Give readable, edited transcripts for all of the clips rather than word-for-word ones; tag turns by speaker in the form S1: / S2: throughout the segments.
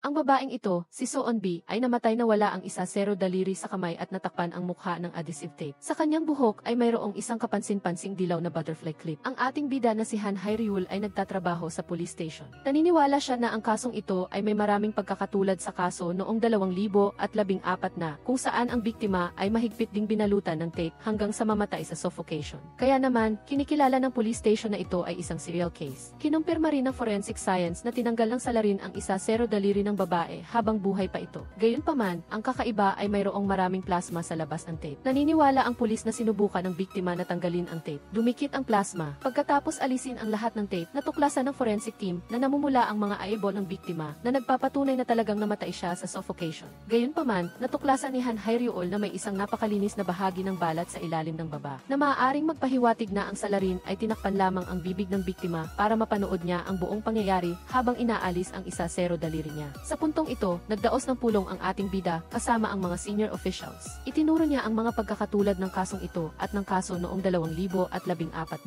S1: Ang babaeng ito, si Soon-bi, ay namatay na wala ang isa-zero daliri sa kamay at natakpan ang mukha ng adhesive tape. Sa kanyang buhok ay mayroong isang kapansin-pansing dilaw na butterfly clip. Ang ating bida na si Han Hae-ryul ay nagtatrabaho sa police station. Naniniwala siya na ang kasong ito ay may maraming pagkakatulad sa kaso noong 2014 na kung saan ang biktima ay mahigpit ding binalutan ng tape hanggang sa mamatay sa suffocation. Kaya naman, kinikilala ng police station na ito ay isang serial case. Kinumpirma rin ng forensic science na tinanggal ng salarin ang isa-zero daliri ng babae habang buhay pa ito. Gayunpaman, ang kakaiba ay mayroong maraming plasma sa labas ng tape. Naniniwala ang pulis na sinubukan ng biktima na tanggalin ang tape. Dumikit ang plasma. Pagkatapos alisin ang lahat ng tape, natuklasan ng forensic team na namumula ang mga eyeball ng biktima na nagpapatunay na talagang namatay siya sa suffocation. Gayunpaman, natuklasan ni Han Hae-ryul na may isang napakalinis na bahagi ng balat sa ilalim ng baba na maaaring magpahiwatig na ang salarin ay tinakpan lamang ang bibig ng biktima para mapanood niya ang buong pangyayari habang inaalis ang isa-zero daliri niya. Sa puntong ito, nagdaos ng pulong ang ating bida kasama ang mga senior officials. Itinuro niya ang mga pagkakatulad ng kasong ito at ng kaso noong 2014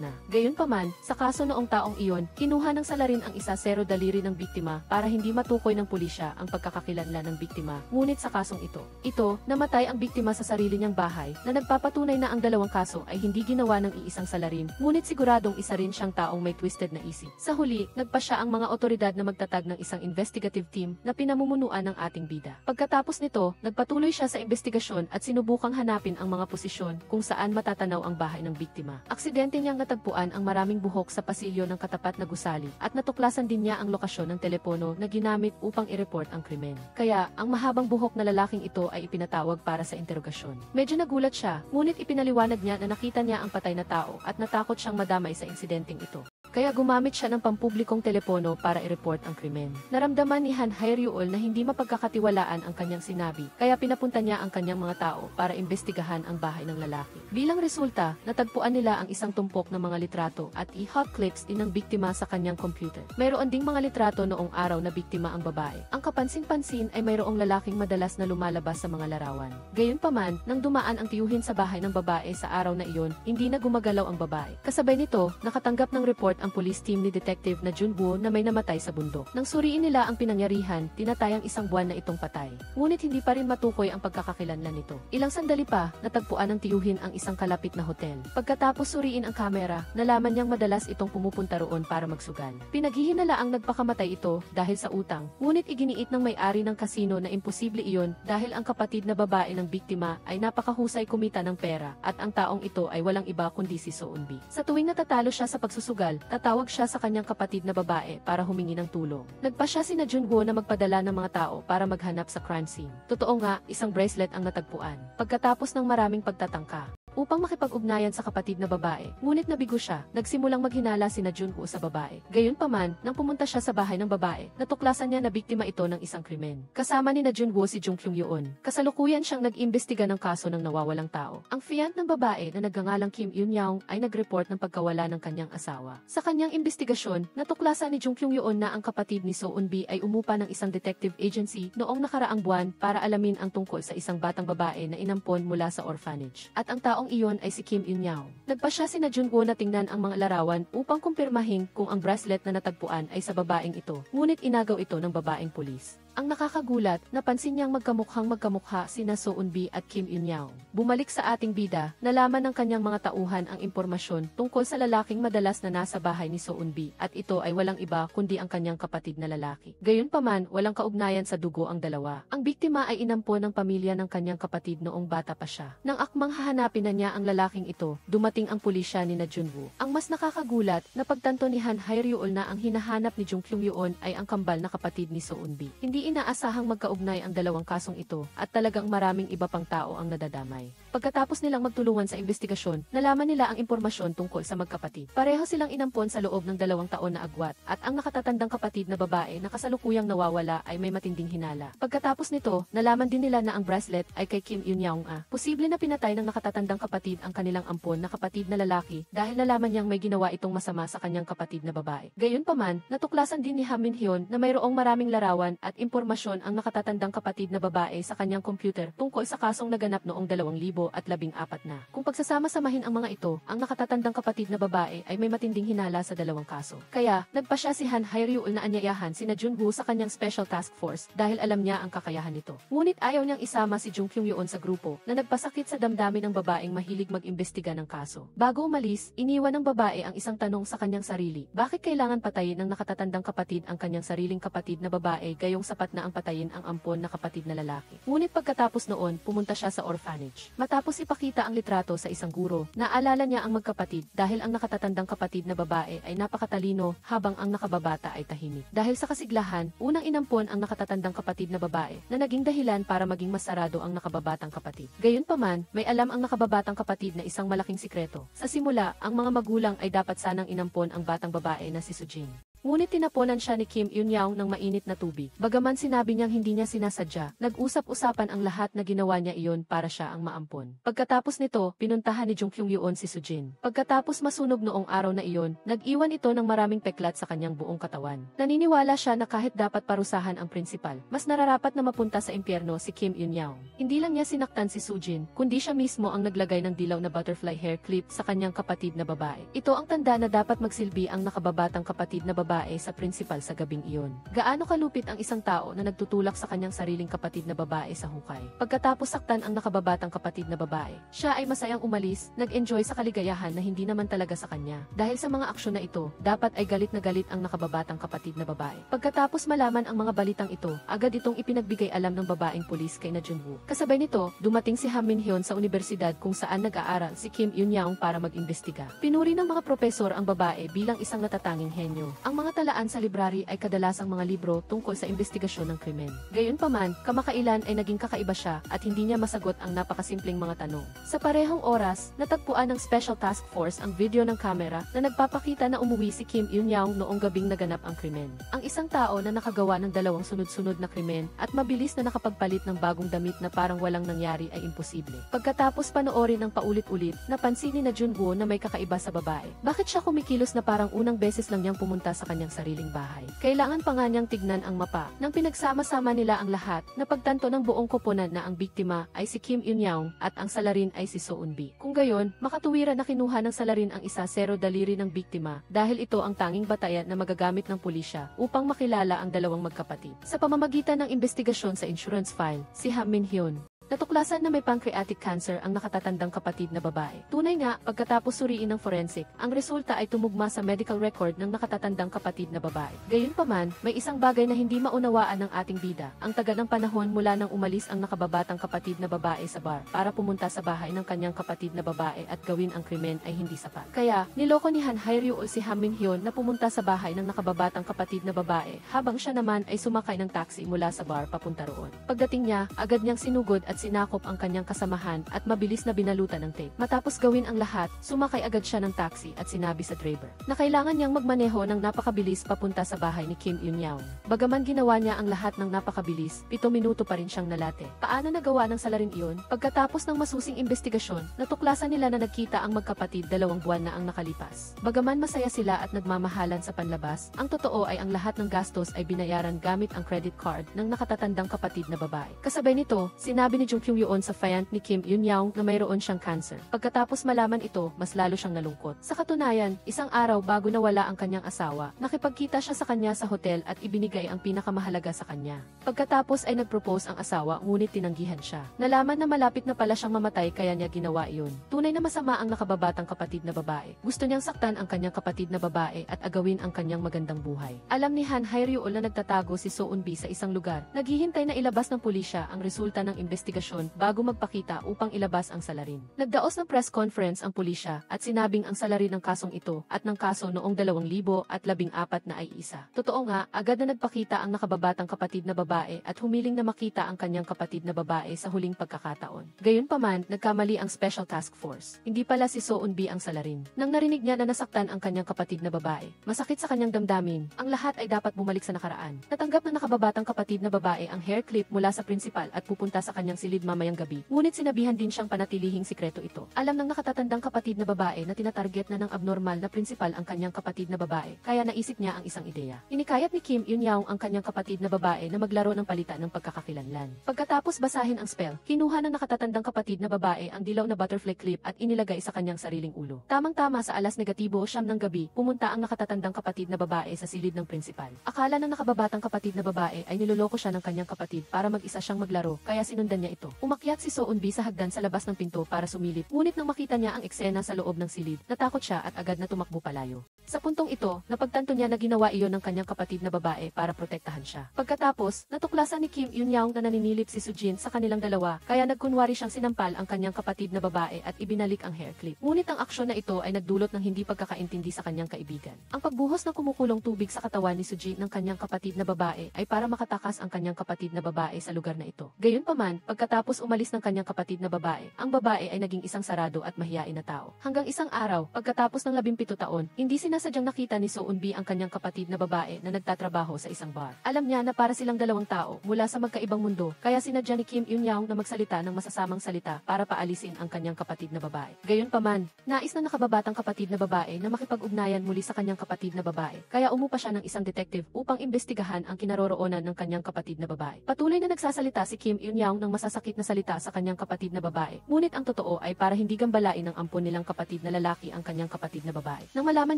S1: na. Gayunpaman, sa kaso noong taong iyon, kinuha ng salarin ang isa-zero daliri ng biktima para hindi matukoy ng pulisya ang pagkakakilanlan ng biktima. Ngunit sa kasong ito, namatay ang biktima sa sarili niyang bahay na nagpapatunay na ang dalawang kaso ay hindi ginawa ng iisang salarin, ngunit siguradong isa rin siyang taong may twisted na isip. Sa huli, nagpasya ang mga otoridad na magtatag ng isang investigative team na pinamumunuan ng ating bida. Pagkatapos nito, nagpatuloy siya sa investigasyon at sinubukang hanapin ang mga posisyon kung saan matatanaw ang bahay ng biktima. Aksidente niyang natagpuan ang maraming buhok sa pasilyo ng katapat na gusali at natuklasan din niya ang lokasyon ng telepono na ginamit upang i-report ang krimen. Kaya, ang mahabang buhok na lalaking ito ay ipinatawag para sa interogasyon. Medyo nagulat siya, ngunit ipinaliwanag niya na nakita niya ang patay na tao at natakot siyang madamay sa insidenteng ito. Kaya gumamit siya ng pampublikong telepono para i-report ang krimen. Naramdaman ni Han Hae-ryul na hindi mapagkakatiwalaan ang kanyang sinabi, kaya pinapunta niya ang kanyang mga tao para imbestigahan ang bahay ng lalaki. Bilang resulta, natagpuan nila ang isang tumpok ng mga litrato at i-hot clips din ng biktima sa kanyang computer. Mayroon ding mga litrato noong araw na biktima ang babae. Ang kapansin-pansin ay mayroong lalaking madalas na lumalabas sa mga larawan. Gayunpaman, nang dumaan ang tiyuhin sa bahay ng babae sa araw na iyon, hindi na gumagalaw ang babae. Kasabay nito, nakatanggap ng report ang police team ni Detective na Junwoo na may namatay sa bundok. Nang suriin nila ang pinangyarihan, tinatayang isang buwan na itong patay. Ngunit hindi pa rin matukoy ang pagkakakilanlan nito. Ilang sandali pa, natagpuan ng tiyuhin ang isang kalapit na hotel. Pagkatapos suriin ang kamera, nalaman niyang madalas itong pumupunta roon para magsugal. Pinaghihinala ang nagpakamatay ito dahil sa utang. Ngunit iginiit ng may-ari ng kasino na imposible iyon dahil ang kapatid na babae ng biktima ay napakahusay kumita ng pera at ang taong ito ay walang iba kundi si Soon-bi. Sa tuwing natatalo siya sa pagsusugal, tatawag siya sa kanyang kapatid na babae para humingi ng tulong. Nagpa siya sina Junwoo na magpadala ng mga tao para maghanap sa crime scene. Totoo nga, isang bracelet ang natagpuan. Pagkatapos ng maraming pagtatangka, upang makipag-ugnayan sa kapatid na babae, ngunit nabigo siya, nagsimulang maghinala sina Junwoo sa babae. Gayunpaman, nang pumunta siya sa bahay ng babae, natuklasan niya na biktima ito ng isang krimen. Kasama ni na Junwoo si Jung Kyung-yoon. Kasalukuyan siyang nag-imbestiga ng kaso ng nawawalang tao. Ang fiant ng babae na nagngangalang Kim Eun-young ay nag-report ng pagkawala ng kanyang asawa. Sa kanyang investigasyon, natuklasan ni Jung Kyung-yoon na ang kapatid ni Soon-bi ay umupa ng isang detective agency noong nakaraang buwan para alamin ang tungkol sa isang batang babae na inampon mula sa orphanage. At ang taong iyon ay si Kim Eun-young. Nagpa siya sina Junwoo na tingnan ang mga larawan upang kumpirmahin kung ang bracelet na natagpuan ay sa babaeng ito, ngunit inagaw ito ng babaeng pulis. Ang nakakagulat, napansin niyang magkamukha sina Soon-bi at Kim Eun-young. Bumalik sa ating bida, nalaman ng kanyang mga tauhan ang impormasyon tungkol sa lalaking madalas na nasa bahay ni Soon-bi at ito ay walang iba kundi ang kanyang kapatid na lalaki. Gayunpaman, walang kaugnayan sa dugo ang dalawa. Ang biktima ay inampon ng pamilya ng kanyang kapatid noong bata pa siya. Nang akmang hahanapin na niya ang lalaking ito, dumating ang pulisya ni na Junwoo. Ang mas nakakagulat, napagtanto ni Han Hae-ryul na ang hinahanap ni Jung Kyung-yoon ay ang kambal na kapatid ni Soon-bi. Hindi inaasahang magkaugnay ang dalawang kasong ito at talagang maraming iba pang tao ang nadadamay. Pagkatapos nilang magtulungan sa investigasyon, nalaman nila ang impormasyon tungkol sa magkapatid. Pareho silang inampon sa loob ng 2 taon na agwat at ang nakatatandang kapatid na babae na kasalukuyang nawawala ay may matinding hinala. Pagkatapos nito, nalaman din nila na ang bracelet ay kay Kim Eun-young. Posible na pinatay ng nakatatandang kapatid ang kanilang ampon na kapatid na lalaki dahil nalaman niyang may ginawa itong masama sa kanyang kapatid na babae. Gayunpaman, natuklasan din ni Ha Min-hyun na mayroong maraming larawan at impormasyon ang nakatatandang kapatid na babae sa kanyang computer tungkol sa kasong naganap noong 2014 na. Kung pagsasama-samahin ang mga ito, ang nakatatandang kapatid na babae ay may matinding hinala sa dalawang kaso. Kaya, nagpa siya si Han Hye-ryul na anyayahan sina Junwoo sa kanyang special task force dahil alam niya ang kakayahan nito. Ngunit ayaw niyang isama si Jung Kyung-yeon sa grupo na nagpasakit sa damdamin ng babaeng mahilig mag-imbestiga ng kaso. Bago umalis, iniwan ng babae ang isang tanong sa kanyang sarili. Bakit kailangan patayin ng nakatatandang kapatid ang kanyang sariling kapatid na babae gayong sapat na ang patayin ang ampon na kapatid na lalaki? Ngunit pagkatapos noon, pumunta siya sa orphanage. Matapos ipakita ang litrato sa isang guro, naalala niya ang magkapatid dahil ang nakatatandang kapatid na babae ay napakatalino habang ang nakababata ay tahimik. Dahil sa kasiglahan, unang inampon ang nakatatandang kapatid na babae na naging dahilan para maging masarado ang nakababatang kapatid. Gayunpaman, may alam ang nakababatang kapatid na isang malaking sikreto. Sa simula, ang mga magulang ay dapat sanang inampon ang batang babae na si Sujin. Ngunit tinaponan siya ni Kim Eun-young ng mainit na tubig. Bagaman sinabi niyang hindi niya sinasadya, nag-usap-usapan ang lahat na ginawa niya iyon para siya ang maampon. Pagkatapos nito, pinuntahan ni Jung Kyung-yeon si Sujin. Pagkatapos masunog noong araw na iyon, nag-iwan ito ng maraming peklat sa kanyang buong katawan. Naniniwala siya na kahit dapat parusahan ang prinsipal, mas nararapat na mapunta sa impyerno si Kim Eun-young. Hindi lang niya sinaktan si Sujin, kundi siya mismo ang naglagay ng dilaw na butterfly hair clip sa kanyang kapatid na babae. Ito ang tanda na dapat magsilbi ang nakababatang kapatid na babae sa prinsipal sa gabing iyon. Gaano kalupit ang isang tao na nagtutulak sa kanyang sariling kapatid na babae sa hukay. Pagkatapos saktan ang nakababatang kapatid na babae, siya ay masayang umalis, nag-enjoy sa kaligayahan na hindi naman talaga sa kanya. Dahil sa mga aksyon na ito, dapat ay galit na galit ang nakababatang kapatid na babae. Pagkatapos malaman ang mga balitang ito, agad itong ipinagbigay alam ng babaeng pulis kay na Junwoo. Kasabay nito, dumating si Han Min-hyun sa universidad kung saan nag-aaral si Kim Eun-young para mag-imbestiga. Pinuri ng mga propesor ang babae bilang isang natatanging henyo. Ang mga talaan sa library ay kadalasang mga libro tungkol sa investigasyon ng krimen. Gayunpaman, kamakailan ay naging kakaiba siya at hindi niya masagot ang napakasimpleng mga tanong. Sa parehong oras, natagpuan ng Special Task Force ang video ng kamera na nagpapakita na umuwi si Kim Eun-young noong gabing naganap ang krimen. Ang isang tao na nakagawa ng dalawang sunod-sunod na krimen at mabilis na nakapagpalit ng bagong damit na parang walang nangyari ay imposible. Pagkatapos panoorin ng paulit-ulit, napansin ni na Junwoo na may kakaiba sa babae. Bakit siya kumikilos na parang unang beses lang niyang pumunta sa kanyang sariling bahay? Kailangan pa nga niyang tignan ang mapa. Nang pinagsama-sama nila ang lahat, napagtanto ng buong koponan na ang biktima ay si Kim Eun-young at ang salarin ay si So Eun-bi. Kung gayon, makatuwiran na kinuha ng salarin ang isa sero daliri ng biktima dahil ito ang tanging batayan na magagamit ng pulisya upang makilala ang dalawang magkapatid. Sa pamamagitan ng investigasyon sa insurance file, si Han Min-hyun natuklasan na may pancreatic cancer ang nakatatandang kapatid na babae. Tunay nga, pagkatapos suriin ng forensic, ang resulta ay tumugma sa medical record ng nakatatandang kapatid na babae. Gayunpaman, may isang bagay na hindi maunawaan ng ating bida. Ang taga ng panahon mula nang umalis ang nakababatang kapatid na babae sa bar para pumunta sa bahay ng kanyang kapatid na babae at gawin ang krimen ay hindi sapat. Kaya, niloko ni Han Hye-ryul si Han Min-hyun na pumunta sa bahay ng nakababatang kapatid na babae habang siya naman ay sumakay ng taxi mula sa bar papunta roon. Pagdating niya, agad niyang sinugod at sinakop ang kanyang kasamahan at mabilis na binalutan ng tape. Matapos gawin ang lahat, sumakay agad siya ng taxi at sinabi sa driver na kailangan niyang magmaneho ng napakabilis papunta sa bahay ni Kim Eun-young. Bagaman ginawa niya ang lahat ng napakabilis, 7 minuto pa rin siyang nalate. Paano nagawa ng salarin iyon? Pagkatapos ng masusing investigasyon, natuklasan nila na nagkita ang magkapatid 2 buwan na ang nakalipas. Bagaman masaya sila at nagmamahalan sa panlabas, ang totoo ay ang lahat ng gastos ay binayaran gamit ang credit card ng nakatatandang kapatid na babae. Kasabay nito, sinabi ni Jung Kyung-yeon sa fiancé ni Kim Eun-young na mayroon siyang cancer. Pagkatapos malaman ito, mas lalo siyang nalungkot. Sa katunayan, isang araw bago nawala ang kanyang asawa, nakipagkita siya sa kanya sa hotel at ibinigay ang pinakamahalaga sa kanya. Pagkatapos ay nag-propose ang asawa ngunit tinanggihan siya. Nalaman na malapit na pala siyang mamatay kaya niya ginawa iyon. Tunay na masama ang nakababatang kapatid na babae. Gusto niyang saktan ang kanyang kapatid na babae at agawin ang kanyang magandang buhay. Alam ni Han Hye-ryul na nagtatago si So Eun-bi sa isang lugar. Naghihintay na ilabas ng pulisya ang resulta ng investigasyon bago magpakita upang ilabas ang salarin. Nagdaos ng press conference ang pulisya at sinabing ang salarin ng kasong ito at ng kaso noong 2014 na ay isa. Totoo nga, agad na nagpakita ang nakababatang kapatid na babae at humiling na makita ang kanyang kapatid na babae sa huling pagkakataon. Gayunpaman, nagkamali ang Special Task Force. Hindi pala si So Eun-bi ang salarin. Nang narinig niya na nasaktan ang kanyang kapatid na babae, masakit sa kanyang damdamin, ang lahat ay dapat bumalik sa nakaraan. Natanggap na nakababatang kapatid na babae ang hair clip mula sa principal at pupunta sa kanyang silid mamayang gabi, ngunit sinabihan din siyang panatilihing sikreto ito. Alam ng nakatatandang kapatid na babae na tinatarget na ng abnormal na prinsipal ang kanyang kapatid na babae, kaya naisip niya ang isang ideya. Inikayat ni Kim Eun-young ang kanyang kapatid na babae na maglaro ng palitan ng pagkakakilanlan. Pagkatapos basahin ang spell, kinuha ng nakatatandang kapatid na babae ang dilaw na butterfly clip at inilagay sa kanyang sariling ulo. Tamang-tama sa alas negatibo 9 ng gabi, pumunta ang nakatatandang kapatid na babae sa silid ng prinsipal. Akala ng nakababatang kapatid na babae ay niloloko siya ng kanyang kapatid para mag-isa siyang maglaro, kaya sinundan niya ito. Umakyat si Soon-bi sa hagdan sa labas ng pinto para sumilip, ngunit nang makita niya ang eksena sa loob ng silid, natakot siya at agad na tumakbo palayo. Sa puntong ito, napagtanto niya na ginawa iyon ng kanyang kapatid na babae para protektahan siya. Pagkatapos, natuklasan ni Kim Eun-young na naninilip si Sujin sa kanilang dalawa, kaya nagkunwari siyang sinampal ang kanyang kapatid na babae at ibinalik ang hair clip. Ngunit ang aksyon na ito ay nagdulot ng hindi pagkakaintindi sa kanyang kaibigan. Ang pagbuhos ng kumukulong tubig sa katawan ni Sujin ng kanyang kapatid na babae ay para makatakas ang kanyang kapatid na babae sa lugar na ito. Gayunpaman, pagkatapos umalis ng kanyang kapatid na babae, ang babae ay naging isang sarado at mahiyain na tao. Hanggang isang araw, pagkatapos ng 17 taon, hindi sinasadyang nakita ni Soon-bi ang kanyang kapatid na babae na nagtatrabaho sa isang bar. Alam niya na para silang dalawang tao mula sa magkaibang mundo, kaya sinadya ni Kim Eun-young na magsalita ng masasamang salita para paalisin ang kanyang kapatid na babae. Gayunpaman, nais na nakababatang kapatid na babae na makipag-ugnayan muli sa kanyang kapatid na babae, kaya umupa siya ng isang detective upang imbestigahan ang kinaroroonan ng kanyang kapatid na babae. Patuloy na nagsasalita si Kim Eun-young ng masasakit na salita sa kanyang kapatid na babae, ngunit ang totoo ay para hindi gambalain ng ampon nilang kapatid na lalaki ang kanyang kapatid na babae. Nang malaman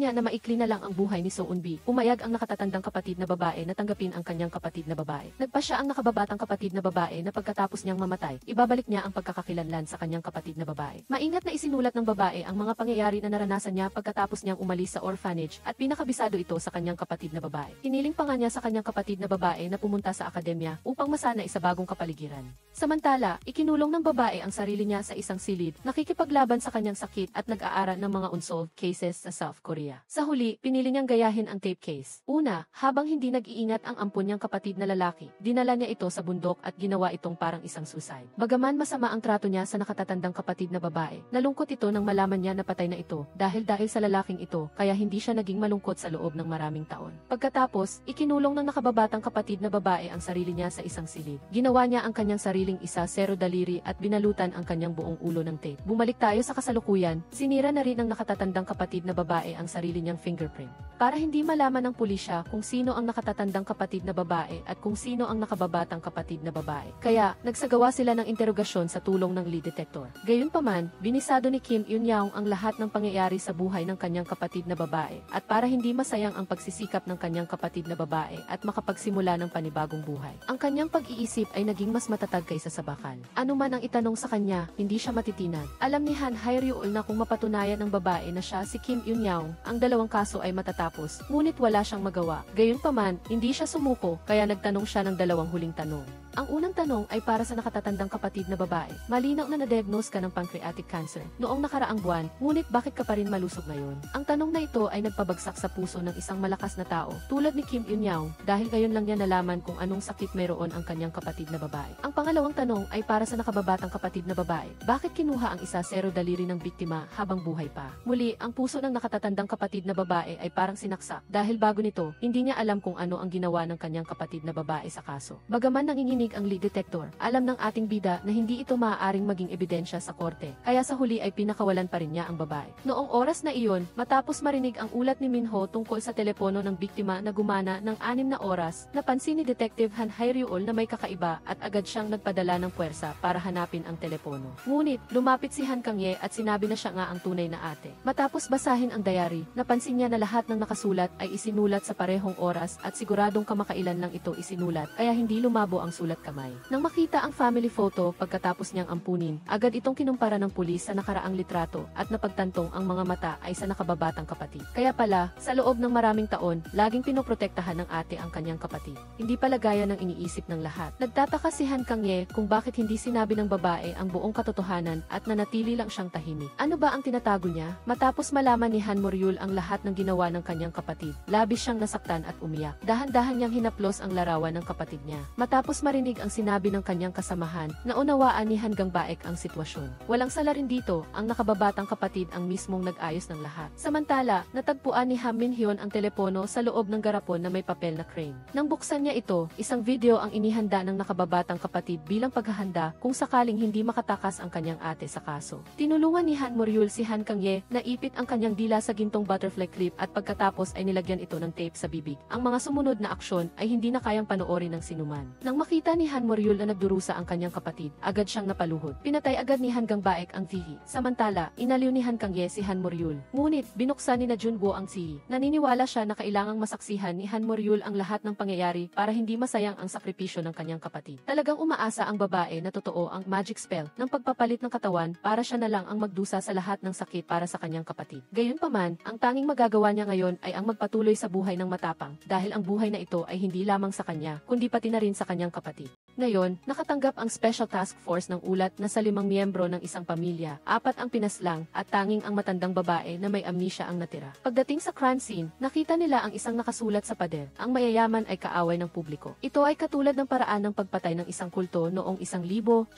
S1: niya na maikli na lang ang buhay ni Soon-bi, pumayag ang nakatatandang kapatid na babae na tanggapin ang kanyang kapatid na babae. Nagpasya ang nakababatang kapatid na babae na pagkatapos niyang mamatay, ibabalik niya ang pagkakakilanlan sa kanyang kapatid na babae. Maingat na isinulat ng babae ang mga pangyayari na naranasan niya pagkatapos niyang umalis sa orphanage at pinakabisado ito sa kanyang kapatid na babae. Hiniling pa nga niya sa kanyang kapatid na babae na pumunta sa akademya upang masanay sa bagong kapaligiran. Samantala, ikinulong ng babae ang sarili niya sa isang silid, nakikipaglaban sa kanyang sakit at nag-aaral ng mga unsolved cases sa South Korea. Sa huli, pinili niyang gayahin ang tape case. Una, habang hindi nag-iingat ang ampon niyang kapatid na lalaki, dinala niya ito sa bundok at ginawa itong parang isang suicide. Bagaman masama ang trato niya sa nakatatandang kapatid na babae, nalungkot ito nang malaman niya na patay na ito dahil sa lalaking ito, kaya hindi siya naging malungkot sa loob ng maraming taon. Pagkatapos, ikinulong ng nakababatang kapatid na babae ang sarili niya sa isang silid. Ginawa niya ang kanyang sariling isa zero daliri at binalutan ang kanyang buong ulo ng tape. Bumalik tayo sa kasalukuyan, sinira na rin ng nakatatandang kapatid na babae ang sarili niyang fingerprint. Para hindi malaman ng pulisya kung sino ang nakatatandang kapatid na babae at kung sino ang nakababatang kapatid na babae. Kaya, nagsagawa sila ng interogasyon sa tulong ng lie detector. Gayunpaman, binisado ni Kim Eun-young ang lahat ng pangyayari sa buhay ng kanyang kapatid na babae at para hindi masayang ang pagsisikap ng kanyang kapatid na babae at makapagsimula ng panibagong buhay. Ang kanyang pag-iisip ay naging mas matatag kaysa sa bakal. Ano man ang itanong sa kanya, hindi siya matitinag. Alam ni Han Hae-ryul na kung mapatunayan ng babae na siya si Kim Eun-young, ang dalawang kaso ay matatapos, ngunit wala siyang magawa. Gayunpaman, hindi siya sumuko, kaya nagtanong siya ng dalawang huling tanong. Ang unang tanong ay para sa nakatatandang kapatid na babae. Malinaw na na-diagnose ka ng pancreatic cancer noong nakaraang buwan, ngunit bakit ka pa rin malusog ngayon? Ang tanong na ito ay nagpabagsak sa puso ng isang malakas na tao, tulad ni Kim Eun-young, dahil gayon lang niya nalaman kung anong sakit mayroon ang kanyang kapatid na babae. Ang pangalawang tanong ay para sa nakababatang kapatid na babae. Bakit kinuha ang isa zero daliri ng biktima habang buhay pa? Muli, ang puso ng nakatatandang kapatid na babae ay parang sinaksak, dahil bago nito, hindi niya alam kung ano ang ginawa ng kanyang kapatid na babae sa kaso. Bagaman nanginginig ang lie detector, alam ng ating bida na hindi ito maaaring maging ebidensya sa korte, kaya sa huli ay pinakawalan pa rin niya ang babae. Noong oras na iyon, matapos marinig ang ulat ni Minho tungkol sa telepono ng biktima na gumana ng 6 na oras, napansin ni Detective Han Hae-ryul na may kakaiba at agad siyang nagpadala ng puwersa para hanapin ang telepono. Ngunit, lumapit si Han Kang-ye at sinabi na siya nga ang tunay na ate. Matapos basahin ang diary, napansin niya na lahat ng nakasulat ay isinulat sa parehong oras at siguradong kamakailan lang ito isinulat, kaya hindi lumabo ang sulat kamay. Nang makita ang family photo pagkatapos niyang ampunin, agad itong kinumpara ng pulis sa nakaraang litrato at napagtantong ang mga mata ay sa nakababatang kapatid. Kaya pala, sa loob ng maraming taon, laging pinoprotektahan ng ate ang kanyang kapatid. Hindi pala gaya ng iniisip ng lahat. Nagtataka si Han Kang-ye kung bakit hindi sinabi ng babae ang buong katotohanan at nanatili lang siyang tahimik. Ano ba ang tinatago niya? Matapos malaman ni Han Moryul ang lahat ng ginawa ng kanyang kapatid, labis siyang nasaktan at umiyak. Dahan-dahan niyang hinaplos ang larawan ng kapatid niya. Matapos marinig marinig ang sinabi ng kanyang kasamahan, naunawaan ni Han Gangbaek ang sitwasyon. Walang sala rin dito, ang nakababatang kapatid ang mismong nag-ayos ng lahat. Samantala, natagpuan ni Ha Min-hyun ang telepono sa loob ng garapon na may papel na crane. Nang buksan niya ito, isang video ang inihanda ng nakababatang kapatid bilang paghahanda kung sakaling hindi makatakas ang kanyang ate sa kaso. Tinulungan ni Han Moryul si Han Kang-ye na ipit ang kanyang dila sa gintong butterfly clip at pagkatapos ay nilagyan ito ng tape sa bibig. Ang mga sumunod na aksyon ay hindi na kayang panoorin ng sinuman. Nang makita ni Han Moryul na nagdurusa ang kanyang kapatid, agad siyang napaluhod. Pinatay agad ni Han Gangbaek ang Zihi. Samantala, inaliw ni Han Kang-ye si Han Moryul. Ngunit, binuksan ni na Junwoo ang Zihi. Naniniwala siya na kailangang masaksihan ni Han Moryul ang lahat ng pangyayari para hindi masayang ang sakripisyo ng kanyang kapatid. Talagang umaasa ang babae na totoo ang magic spell ng pagpapalit ng katawan para siya na lang ang magdusa sa lahat ng sakit para sa kanyang kapatid. Gayunpaman, ang tanging magagawa niya ngayon ay ang magpatuloy sa buhay ng matapang dahil ang buhay na ito ay hindi lamang sa kanya, kundi pati na rin sa kanyang kapatid. Ngayon, nakatanggap ang Special Task Force ng ulat na sa 5 miyembro ng isang pamilya, 4 ang pinaslang at tanging ang matandang babae na may amnesia ang natira. Pagdating sa crime scene, nakita nila ang isang nakasulat sa pader. Ang mayayaman ay kaaway ng publiko. Ito ay katulad ng paraan ng pagpatay ng isang kulto noong 1973.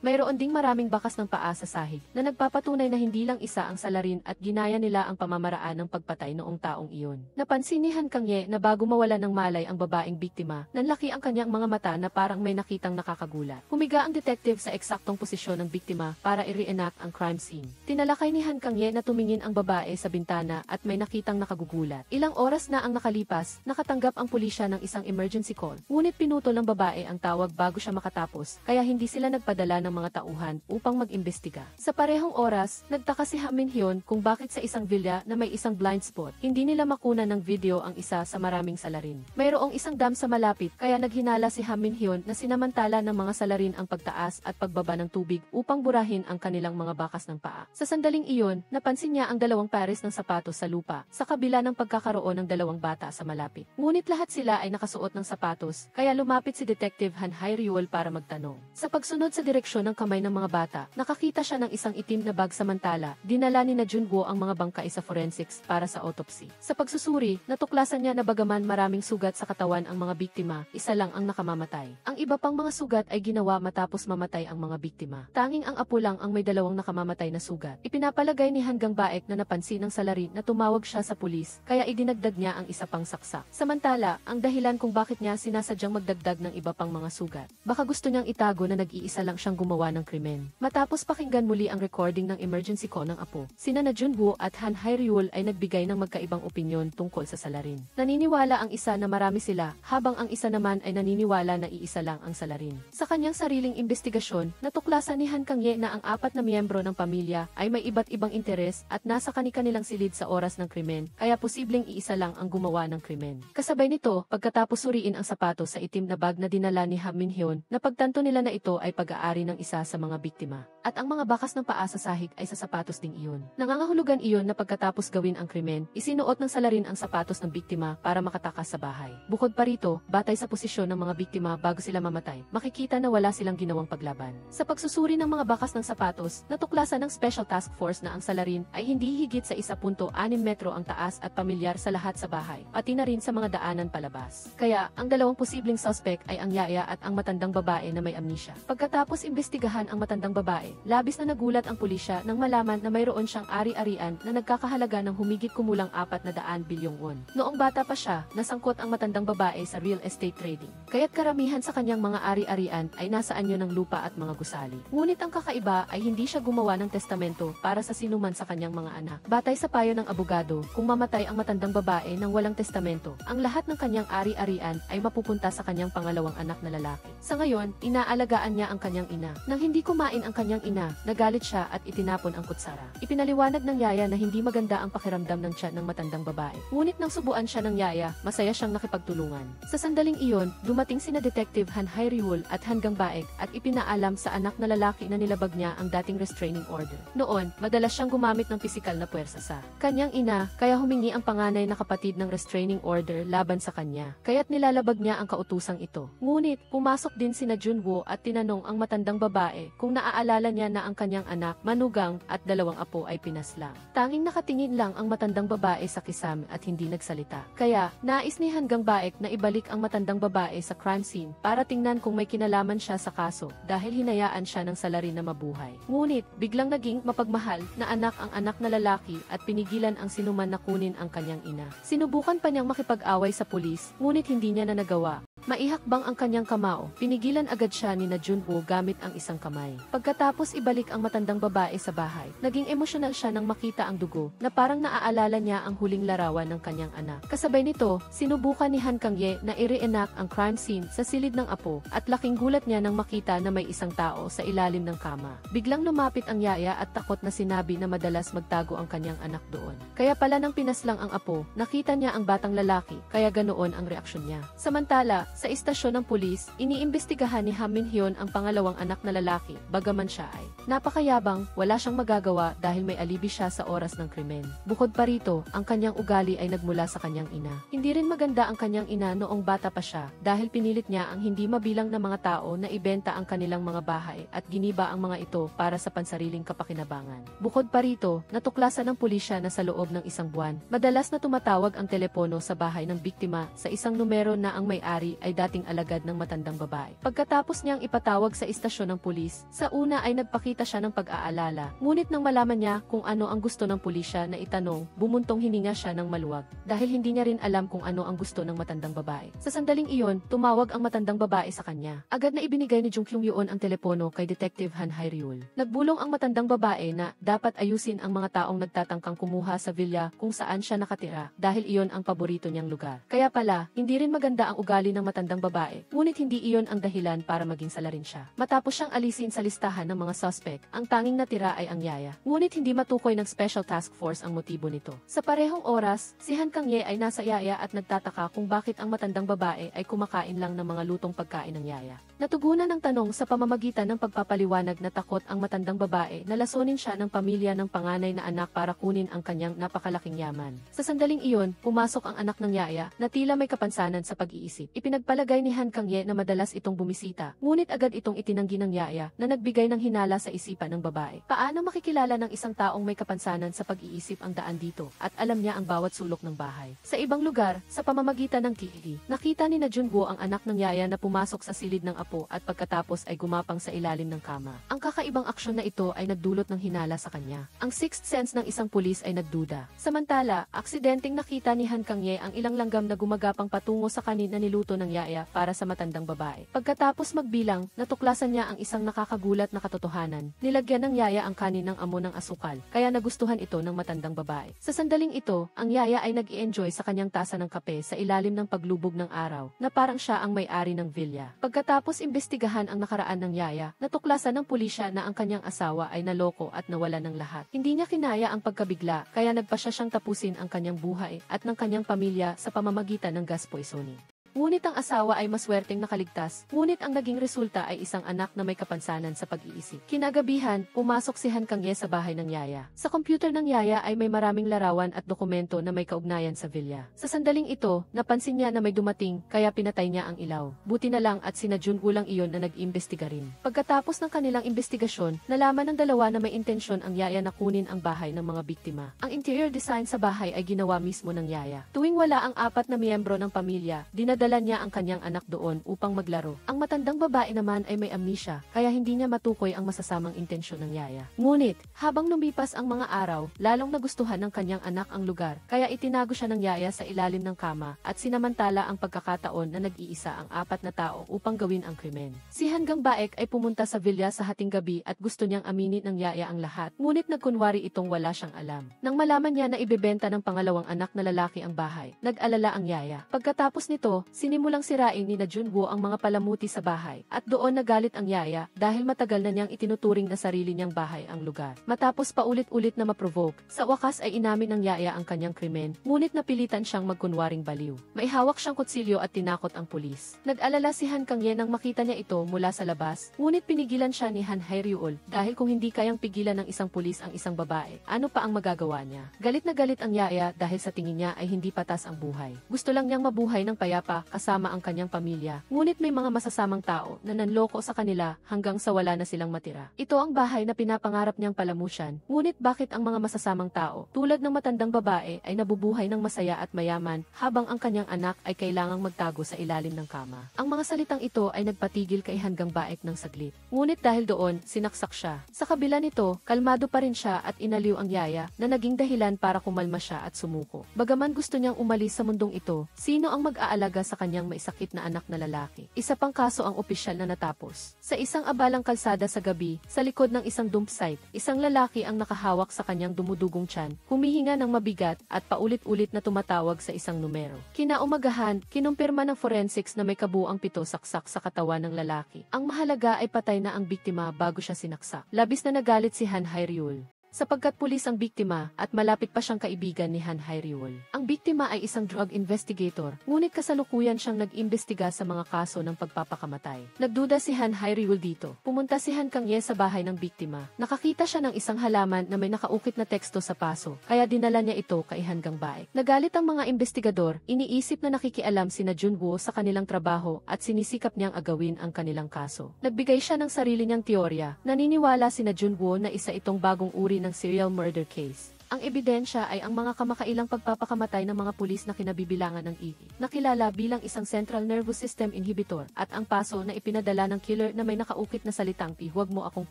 S1: Mayroon ding maraming bakas ng paa sa sahig na nagpapatunay na hindi lang isa ang salarin at ginaya nila ang pamamaraan ng pagpatay noong taong iyon. Napansin ni Han Kang-ye na bago mawala ng malay ang babaeng biktima, nanlaki ang kanyang mga mata na parang may nakitang nakakagulat. Humiga ang detective sa eksaktong posisyon ng biktima para i-reenact ang crime scene. Tinalakay ni Han Kang-ye na tumingin ang babae sa bintana at may nakitang nakagugulat. Ilang oras na ang nakalipas, nakatanggap ang pulisya ng isang emergency call. Ngunit pinutol ng babae ang tawag bago siya makatapos, kaya hindi sila nagpadala ng mga tauhan upang mag-imbestiga. Sa parehong oras, nagtaka si Ha Min-hyun kung bakit sa isang villa na may isang blind spot, hindi nila makuna ng video ang isa sa maraming salarin. Mayroong isang dam sa malapit, kaya naghinala si Ha Min-hyun na sinamantala ng mga salarin ang pagtaas at pagbaba ng tubig upang burahin ang kanilang mga bakas ng paa. Sa sandaling iyon, napansin niya ang 2 pares ng sapatos sa lupa, sa kabila ng pagkakaroon ng 2 bata sa malapit. Ngunit lahat sila ay nakasuot ng sapatos, kaya lumapit si Detective Han Hae-ryul para magtanong. Sa pagsunod sa direksyon ng kamay ng mga bata, nakakita siya ng isang itim na bag samantala, dinala ni na Junwoo ang mga bangkay sa forensics para sa autopsy. Sa pagsusuri, natuklasan niya na bagaman maraming sugat sa katawan ang mga biktima, isa lang ang nakamamatay. Ang iba pang mga sugat ay ginawa matapos mamatay ang mga biktima. Tanging ang apo lang ang may 2 nakamamatay na sugat. Ipinapalagay ni Han Gangbaek na napansin ng salarin na tumawag siya sa pulis, kaya idinagdag niya ang isa pang saksak. Samantala, ang dahilan kung bakit niya sinasadyang magdagdag ng iba pang mga sugat, baka gusto niyang itago na nag-iisa lang siyang gumawa ng krimen. Matapos pakinggan muli ang recording ng emergency call ng apo, sina na Junwoo at Han Hae-ryul ay nagbigay ng magkaibang opinyon tungkol sa salarin. Naniniwala ang isa na marami sila, habang ang isa naman ay naniniwala na iisa lang ang salarin. Sa kanyang sariling investigasyon, natuklasan ni Han Kang-ye na ang 4 na miyembro ng pamilya ay may iba't ibang interes at nasa kani-kanilang silid sa oras ng krimen, kaya posibleng iisa lang ang gumawa ng krimen. Kasabay nito, pagkatapos suriin ang sapatos sa itim na bag na dinala ni Ha Min-hyun, napagtanto nila na ito ay pag-aari ng isa sa mga biktima. At ang mga bakas ng paa sa sahig ay sa sapatos ding iyon. Nangangahulugan iyon na pagkatapos gawin ang krimen, isinuot ng salarin ang sapatos ng biktima para makatakas sa bahay. Bukod pa rito, batay sa posisyon ng mga biktima bago sila mamatay, makikita na wala silang ginawang paglaban. Sa pagsusuri ng mga bakas ng sapatos, natuklasan ng Special Task Force na ang salarin ay hindi higit sa 1.6 metro ang taas at pamilyar sa lahat sa bahay, pati na rin sa mga daanan palabas. Kaya, ang 2 posibleng suspect ay ang yaya at ang matandang babae na may amnesia. Pagkatapos imbestigahan ang matandang babae, labis na nagulat ang pulisya nang malaman na mayroon siyang ari-arian na nagkakahalaga ng humigit kumulang 400 bilyong won. Noong bata pa siya, nasangkot ang matandang babae sa real estate trading. Kaya't karamihan sa kanyang mga ari-arian ay nasa anyo ng lupa at mga gusali. Ngunit ang kakaiba ay hindi siya gumawa ng testamento para sa sinuman sa kanyang mga anak. Batay sa payo ng abogado, kung mamatay ang matandang babae nang walang testamento, ang lahat ng kanyang ari-arian ay mapupunta sa kanyang pangalawang anak na lalaki. Sa ngayon, inaalagaan niya ang kanyang ina. Nang hindi kumain ang kanyang ina, nagalit siya at itinapon ang kutsara. Ipinaliwanag ng yaya na hindi maganda ang pakiramdam ng tiyan ng matandang babae. Ngunit nang subuan siya ng yaya, masaya siyang nakipagtulungan. Sa sandaling iyon, dumating sina Detective Han Hae-ryul at Han Gangbaek at ipinaalam sa anak na lalaki na nilabag niya ang dating restraining order. Noon, madalas siyang gumamit ng pisikal na puwersa sa kanyang ina, kaya humingi ang panganay na kapatid ng restraining order laban sa kanya. Kaya't nilalabag niya ang kautusang ito. Ngunit, pumasok din sina Junwoo at tinanong ang matandang babae kung naaalala niya na ang kanyang anak, manugang, at 2 apo ay pinaslang. Tanging nakatingin lang ang matandang babae sa kisame at hindi nagsalita. Kaya, nais ni Han Gangbaek na ibalik ang matandang babae babae sa crime scene para tingnan kung may kinalaman siya sa kaso dahil hinayaan siya ng salarin na mabuhay. Ngunit, biglang naging mapagmahal na anak ang anak na lalaki at pinigilan ang sinuman na kunin ang kanyang ina. Sinubukan pa niyang makipag-away sa pulis, ngunit hindi niya na nagawa. Maihakbang ang kanyang kamao, pinigilan agad siya ni na Junwoo gamit ang isang kamay. Pagkatapos ibalik ang matandang babae sa bahay, naging emosyonal siya nang makita ang dugo na parang naaalala niya ang huling larawan ng kanyang anak. Kasabay nito, sinubukan ni Han Kang-ye na i-reenact ang crime scene sa silid ng apo at laking gulat niya nang makita na may isang tao sa ilalim ng kama. Biglang lumapit ang yaya at takot na sinabi na madalas magtago ang kanyang anak doon. Kaya pala nang pinaslang ang apo, nakita niya ang batang lalaki, kaya ganoon ang reaksyon niya. Samantala, sa istasyon ng pulis, iniimbestigahan ni Ha Min-hyun ang pangalawang anak na lalaki, bagaman siya ay napakayabang, wala siyang magagawa dahil may alibi siya sa oras ng krimen. Bukod pa rito, ang kanyang ugali ay nagmula sa kanyang ina. Hindi rin maganda ang kanyang ina noong bata pa siya dahil pinilit niya ang hindi mabilang na mga tao na ibenta ang kanilang mga bahay at giniba ang mga ito para sa pansariling kapakinabangan. Bukod pa rito, natuklasan ng pulisya na sa loob ng isang buwan, madalas na tumatawag ang telepono sa bahay ng biktima sa isang numero na ang may-ari ay dating alagad ng matandang babae. Pagkatapos niyang ipatawag sa istasyon ng pulis, sa una ay nagpakita siya ng pag-aalala. Ngunit nang malaman niya kung ano ang gusto ng pulisya na itanong, bumuntong hininga siya ng maluwag dahil hindi niya rin alam kung ano ang gusto ng matandang babae. Sa sandaling iyon, tumawag ang matandang babae sa kanya. Agad na ibinigay ni Jung Kyung-yeon ang telepono kay Detective Han Hae-ryul. Nagbulong ang matandang babae na dapat ayusin ang mga taong nagtatangkang kumuha sa villa kung saan siya nakatira dahil iyon ang paborito niyang lugar. Kaya pala, hindi rin maganda ang ugali ng matandang babae, ngunit hindi iyon ang dahilan para maging salarin siya. Matapos siyang alisin sa listahan ng mga suspect, ang tanging natira ay ang yaya. Ngunit hindi matukoy ng Special Task Force ang motibo nito. Sa parehong oras, si Han Kang-ye ay nasa yaya at nagtataka kung bakit ang matandang babae ay kumakain lang ng mga lutong pagkain ng yaya. Natugunan ng tanong sa pamamagitan ng pagpapaliwanag na takot ang matandang babae na lasunin siya ng pamilya ng panganay na anak para kunin ang kanyang napakalaking yaman. Sa sandaling iyon, pumasok ang anak ng yaya na tila may kapansanan sa pag-iisip. Ipinagpalagay ni Han Kang-ye na madalas itong bumisita, ngunit agad itong itinanggi ng yaya na nagbigay ng hinala sa isipan ng babae. Paano makikilala ng isang taong may kapansanan sa pag-iisip ang daan dito at alam niya ang bawat sulok ng bahay? Sa ibang lugar, sa pamamagitan ng TV, nakita ni na Junwoo ang anak ng yaya na pumasok sa silid ng apo at pagkatapos ay gumapang sa ilalim ng kama. Ang kakaibang aksyon na ito ay nagdulot ng hinala sa kanya. Ang sixth sense ng isang pulis ay nagduda. Samantala, aksidenteng nakita ni Han Kang-ye ang ilang langgam na gumagapang patungo sa kanin na niluto ng yaya para sa matandang babae. Pagkatapos magbilang, natuklasan niya ang isang nakakagulat na katotohanan. Nilagyan ng yaya ang kanin ng amo ng asukal, kaya nagustuhan ito ng matandang babae. Sa sandaling ito, ang yaya ay nag-i-enjoy sa kanyang tasa ng kape sa ilalim ng paglubog ng araw, na parang siya ang may-ari ng villa. Pagkatapos imbestigahan ang nakaraan ng yaya, natuklasan ng pulisya na ang kanyang asawa ay naloko at nawala ng lahat. Hindi niya kinaya ang pagkabigla, kaya nagpasya siyang tapusin ang kanyang buhay at ng kanyang pamilya sa pamamagitan ng gas poisoning. Ngunit ang asawa ay maswerteng nakaligtas, ngunit ang naging resulta ay isang anak na may kapansanan sa pag-iisip. Kinagabihan, pumasok si Han Kang-ye sa bahay ng yaya. Sa computer ng yaya ay may maraming larawan at dokumento na may kaugnayan sa villa. Sa sandaling ito, napansin niya na may dumating, kaya pinatay niya ang ilaw. Buti na lang at sina Junwoo lang iyon na nag-imbestiga rin. Pagkatapos ng kanilang investigasyon, nalaman ng dalawa na may intensyon ang yaya na kunin ang bahay ng mga biktima. Ang interior design sa bahay ay ginawa mismo ng yaya. Tuwing wala ang apat na miyembro ng pamilya, dinadala niya ang kanyang anak doon upang maglaro. Ang matandang babae naman ay may amnesia, kaya hindi niya matukoy ang masasamang intensyon ng yaya. Ngunit, habang lumipas ang mga araw, lalong nagustuhan ng kanyang anak ang lugar, kaya itinago siya ng yaya sa ilalim ng kama at sinamantala ang pagkakataon na nag-iisa ang apat na tao upang gawin ang krimen. Si Han Gang-baek ay pumunta sa villa sa hating gabi at gusto niyang aminin ng yaya ang lahat, ngunit nagkunwari itong wala siyang alam. Nang malaman niya na ibebenta ng pangalawang anak na lalaki ang bahay, nag-alala ang yaya. Pagkatapos nito, sinimulang sirain ni na Junwoo ang mga palamuti sa bahay, at doon nagalit ang yaya dahil matagal na niyang itinuturing na sarili niyang bahay ang lugar. Matapos paulit-ulit na ma-provoke, sa wakas ay inamin ng yaya ang kanyang krimen, ngunit napilitan siyang magkunwaring baliw. May hawak siyang kutsilyo at tinakot ang pulis. Nag-alala si Han Kang-ye nang makita niya ito mula sa labas, ngunit pinigilan siya ni Han Hae-ryul dahil kung hindi kayang pigilan ng isang pulis ang isang babae, ano pa ang magagawa niya? Galit na galit ang yaya dahil sa tingin niya ay hindi patas ang buhay. Gusto lang niyang mabuhay ng payapa kasama ang kanyang pamilya. Ngunit may mga masasamang tao na nanloko sa kanila hanggang sa wala na silang matira. Ito ang bahay na pinapangarap niyang palamusyan. Ngunit bakit ang mga masasamang tao, tulad ng matandang babae, ay nabubuhay ng masaya at mayaman habang ang kanyang anak ay kailangang magtago sa ilalim ng kama? Ang mga salitang ito ay nagpatigil kay Han Gangbaek ng saglit. Ngunit dahil doon, sinaksak siya. Sa kabila nito, kalmado pa rin siya at inaliw ang yaya na naging dahilan para kumalma siya at sumuko. Bagaman gusto niyang umalis sa mundong ito, sino ang mag-aalaga sa kanyang maisakit na anak na lalaki? Isa pang kaso ang opisyal na natapos. Sa isang abalang kalsada sa gabi, sa likod ng isang dump site, isang lalaki ang nakahawak sa kanyang dumudugong tiyan, humihinga ng mabigat at paulit-ulit na tumatawag sa isang numero. Kinaumagahan, kinumpirma ng forensics na may kabuuang 7 saksak sa katawan ng lalaki. Ang mahalaga ay patay na ang biktima bago siya sinaksak. Labis na nagalit si Han Hae-ryul, sapagkat pulis ang biktima at malapit pa siyang kaibigan ni Han Hae-ryul. Ang biktima ay isang drug investigator, ngunit kasalukuyan siyang nag-imbestiga sa mga kaso ng pagpapakamatay. Nagduda si Han Hae-ryul dito. Pumunta si Han Kang-ye sa bahay ng biktima. Nakakita siya ng isang halaman na may nakaukit na teksto sa paso, kaya dinala niya ito kay Han Gangbaek. Nagalit ang mga investigador, iniisip na nakikialam sina Junwoo sa kanilang trabaho at sinisikap niyang agawin ang kanilang kaso. Nagbigay siya ng sarili niyang teorya. Naniniwala sina Junwoo na isa itong bagong uri ng serial murder case. Ang ebidensya ay ang mga kamakailang pagpapakamatay ng mga pulis na kinabibilangan ng EE, nakilala bilang isang central nervous system inhibitor, at ang paso na ipinadala ng killer na may nakaukit na salitang "Huwag mo akong